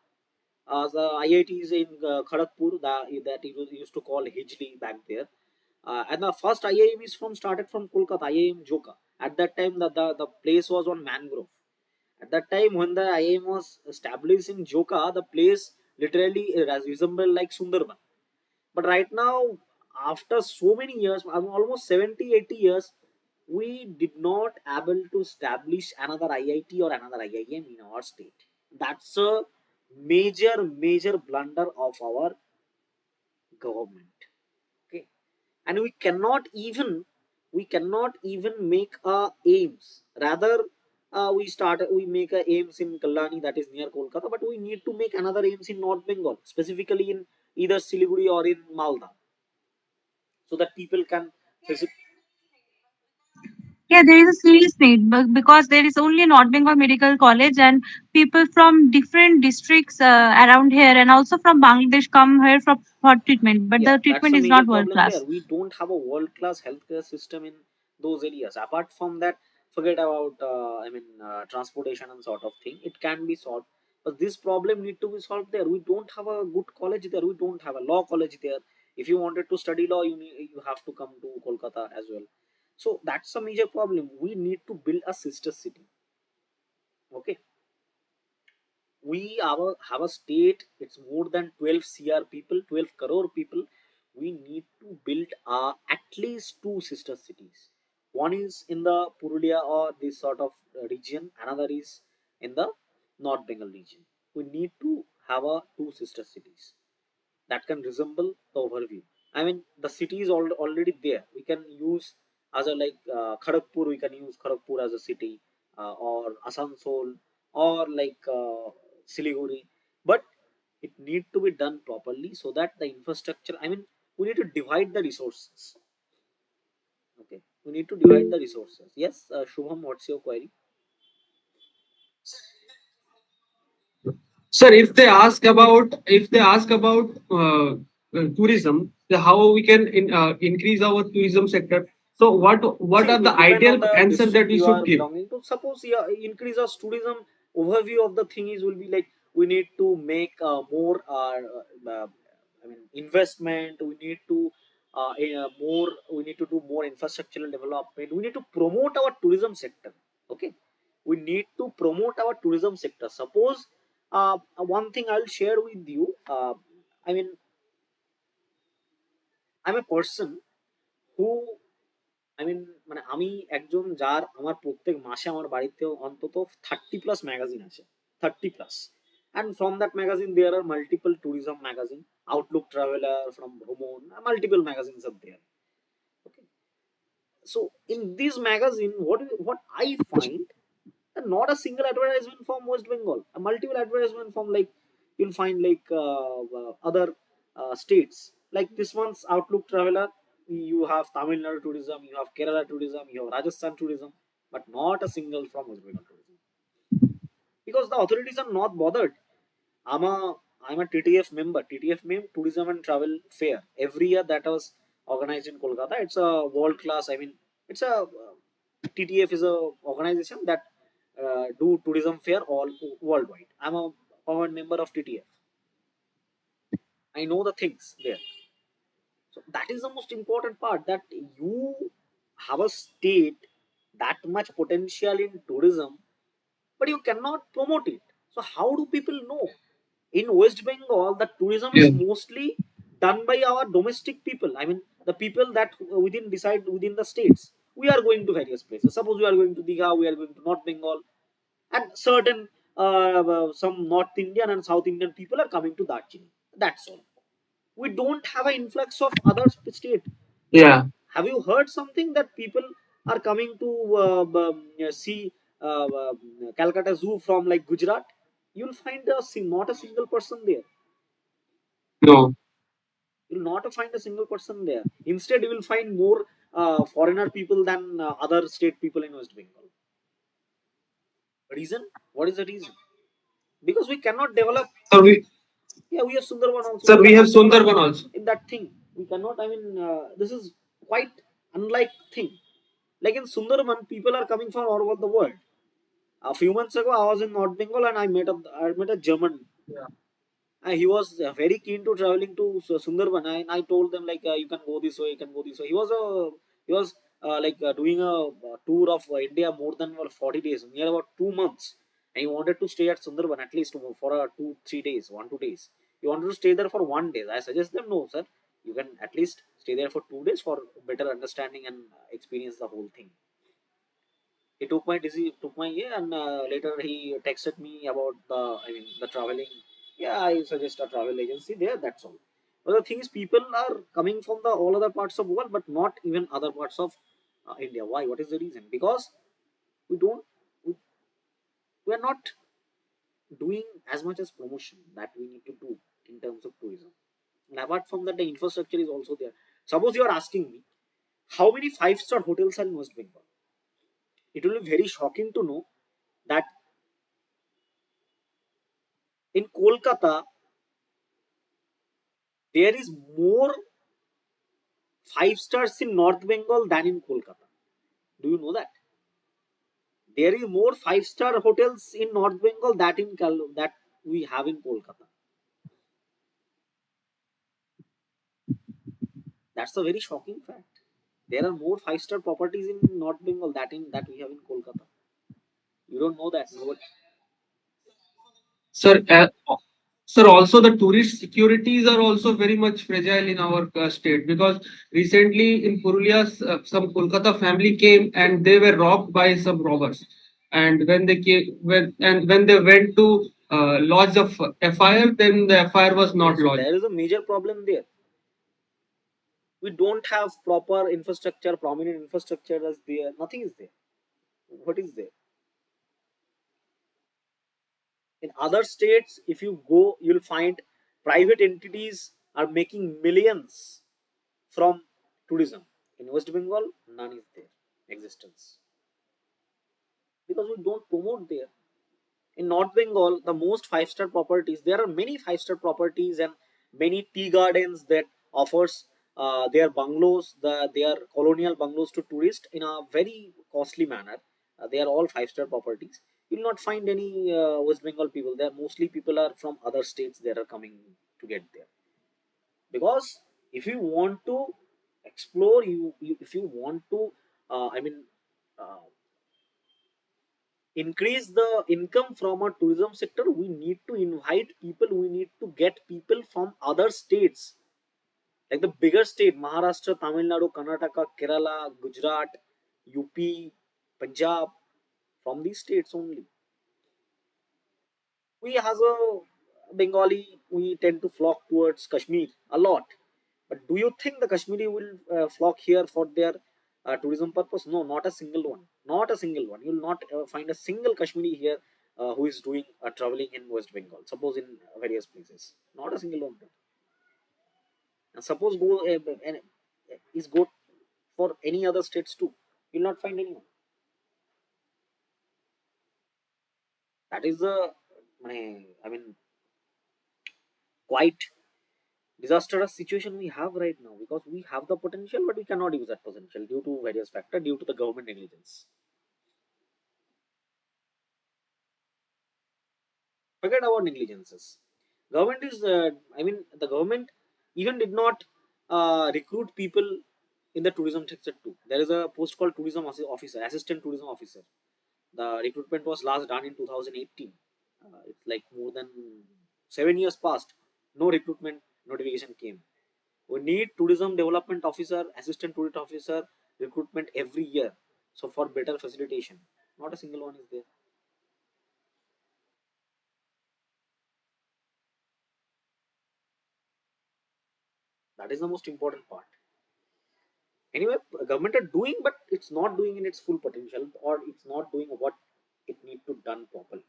The IITs in Kharagpur, that it used to call Hijli back there. And the first IIM is started from Kolkata, IIM Joka. At that time, the place was on mangrove. At that time, when the IIM was established in Joka, the place literally resembled like Sundarban. But right now, after so many years, almost 70, 80 years, we did not able to establish another IIT or another IIM in our state. That's a major blunder of our government. Okay, and we cannot even make aims. Rather, we make a aims in Kalani, that is near Kolkata, but we need to make another aims in North Bengal, specifically in either Siliguri or in Malda, so that people can visit. Yeah, there is a serious need because there is only North Bengal Medical College, and people from different districts around here and also from Bangladesh come here for treatment, but Yeah, the that's treatment a is major not world problem there. class. We don't have a world class healthcare system in those areas. Apart from that, forget about transportation and sort of thing. It can be solved, but this problem need to be solved there. We don't have a good college there. We don't have a law college there. If you wanted to study law, you have to come to Kolkata as well. So that's a major problem. We need to build a sister city. Okay, we have a state. It's more than 12 cr people, 12 crore people. We need to build at least two sister cities. One is in the Purulia or this sort of region, another is in the North Bengal region. We need to have a two sister cities that can resemble the overview. I mean, the city is already there. We can use as a like Kharagpur. We can use Kharagpur as a city, or Asansol, or like Siliguri. But it need to be done properly so that the infrastructure. I mean, we need to divide the resources. Okay, we need to divide the resources. Yes, Shubham, what's your query? Sir, if they ask about tourism, how we can increase our tourism sector. So what See, are it the depend on ideal the answer that district we you should are give? belonging to. Suppose yeah, increase of tourism overview of the thing is will be like we need to make more I mean investment. We need to more. We need to do more infrastructural development. We need to promote our tourism sector. Okay, we need to promote our tourism sector. Suppose one thing I'll share with you. I mean, I'm a person who I mean মানে আমি একজন যার আমার প্রত্যেক মাসে আমার বাড়িতে অন্তত 30+ ম্যাগাজিন আছে, 30+, and from that magazine there are multiple tourism magazine, Outlook Traveller, from Bhraman, multiple magazines are there. Okay, so in this magazine what I find, not a single advertisement from West Bengal, a multiple advertisement from like you'll find like other states. Like this one's Outlook Traveler, you have Tamil Nadu tourism, you have Kerala tourism, you have Rajasthan tourism, but not a single from West Bengal tourism because the authorities are not bothered. I'm a I'm a TTF member. TTF means Tourism and Travel Fair. Every year that was organized in Kolkata. It's a world class. I mean, it's a TTF is a organization that do tourism fair all worldwide. I'm a permanent member of TTF. I know the things there. So that is the most important part, that you have a state that much potential in tourism, but you cannot promote it. So how do people know? In West Bengal, the tourism Yeah. is mostly done by our domestic people. I mean, the people that within decide within the states. We are going to various places. Suppose we are going to Digha, we are going to North Bengal, and certain some North Indian and South Indian people are coming to Darjeeling. That's all. We don't have an influx of other state. Yeah. Have you heard something that people are coming to see Calcutta Zoo from like Gujarat? You'll find not a single person there. No. You'll not find a single person there. Instead, you will find more foreigner people than other state people in West Bengal. Reason? What is the reason? Because we cannot develop. Sir, We have Sundarban also. sir, we have cannot develop Sundarban also. in that thing. We cannot. I mean, this is quite unlike thing. Like in Sundarban, people are coming from all over the world. A few months ago, I was in North Bengal and I met a German. And he was very keen to traveling to Sundarban. I told them like you can go this way, you can go this way. He was doing a tour of India more than 40 days, near about 2 months, and he wanted to stay at Sundarban at least for 2-3 days, 1-2 days. He wanted to stay there for one day. I suggest them, no sir, you can at least stay there for 2 days for better understanding and experience the whole thing. He took my and later he texted me about the traveling. Yeah, I suggest a travel agency there. That's all. But the thing is, people are coming from the all other parts of world, but not even other parts of India. Why? What is the reason? Because we don't we are not doing as much as promotion that we need to do in terms of tourism. And apart from that, the infrastructure is also there. Suppose you are asking me how many 5-star hotels are in West Bengal. It will be very shocking to know that in Kolkata there is more 5 stars in North Bengal than in Kolkata. Do you know that? There is more 5-star hotels in North Bengal that we have in Kolkata. That's a very shocking fact. There are more 5-star properties in North Bengal that we have in Kolkata. You don't know that. No, Sir, sir, also the tourist securities are also very much fragile in our state, because recently in Purulia, some Kolkata family came and they were robbed by some robbers. And when they came, when they went to lodged the FIR, then the FIR was not So lodged. there is a major problem there. We don't have proper infrastructure, prominent infrastructure as there. Nothing is there. What is there? In other states, if you go, you'll find private entities are making millions from tourism. In West Bengal, none is there existence because we don't promote there. In North Bengal, the most five-star properties, there are many five-star properties and many tea gardens that offers their bungalows, their colonial bungalows to tourists in a very costly manner. They are all five-star properties. You will not find any West Bengal people there. Mostly people are from other states that are coming to get there. Because if you want to explore, if you want to, uh, increase the income from our tourism sector, we need to invite people, we need to get people from other states, like the bigger state, Maharashtra, Tamil Nadu, Karnataka, Kerala, Gujarat, UP, Punjab, from these states only. We as a Bengali, we tend to flock towards Kashmir a lot, but do you think the Kashmiri will flock here for their tourism purpose? No, not a single one. Not a single one. You will not find a single Kashmiri here who is doing traveling in West Bengal. Suppose in various places, not a single one. And suppose go and is go for any other states too. You will not find anyone. That is the, I mean, quite disastrous situation we have right now, because we have the potential but we cannot use that potential due to various factors, due to the government negligence. Forget about negligences. Government is, the government even did not recruit people in the tourism sector too. There is a post called tourism officer, assistant tourism officer. The recruitment was last done in 2018. It's like more than 7 years past. No recruitment notification came. We need tourism development officer, assistant tourism officer recruitment every year. So for better facilitation, not a single one is there. That is the most important part. Anyway, government are doing, but it's not doing in its full potential, or it's not doing what it need to done properly.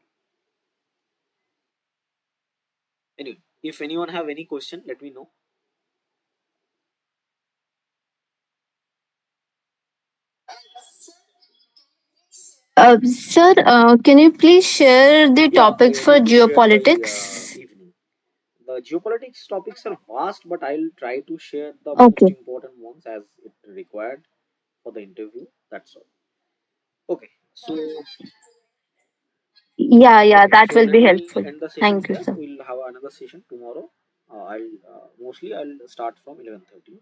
Anyway, if anyone have any question, let me know. Sir, can you please share the Yeah, topics for let me share by geopolitics? evening. The geopolitics topics are vast, but I'll try to share the most Okay. important ones as it required for the interview. That's all. Okay, so Yeah, okay, that so will be let me helpful. end the session Thank you, here. sir. We'll have another session tomorrow. I'll start from 11:30.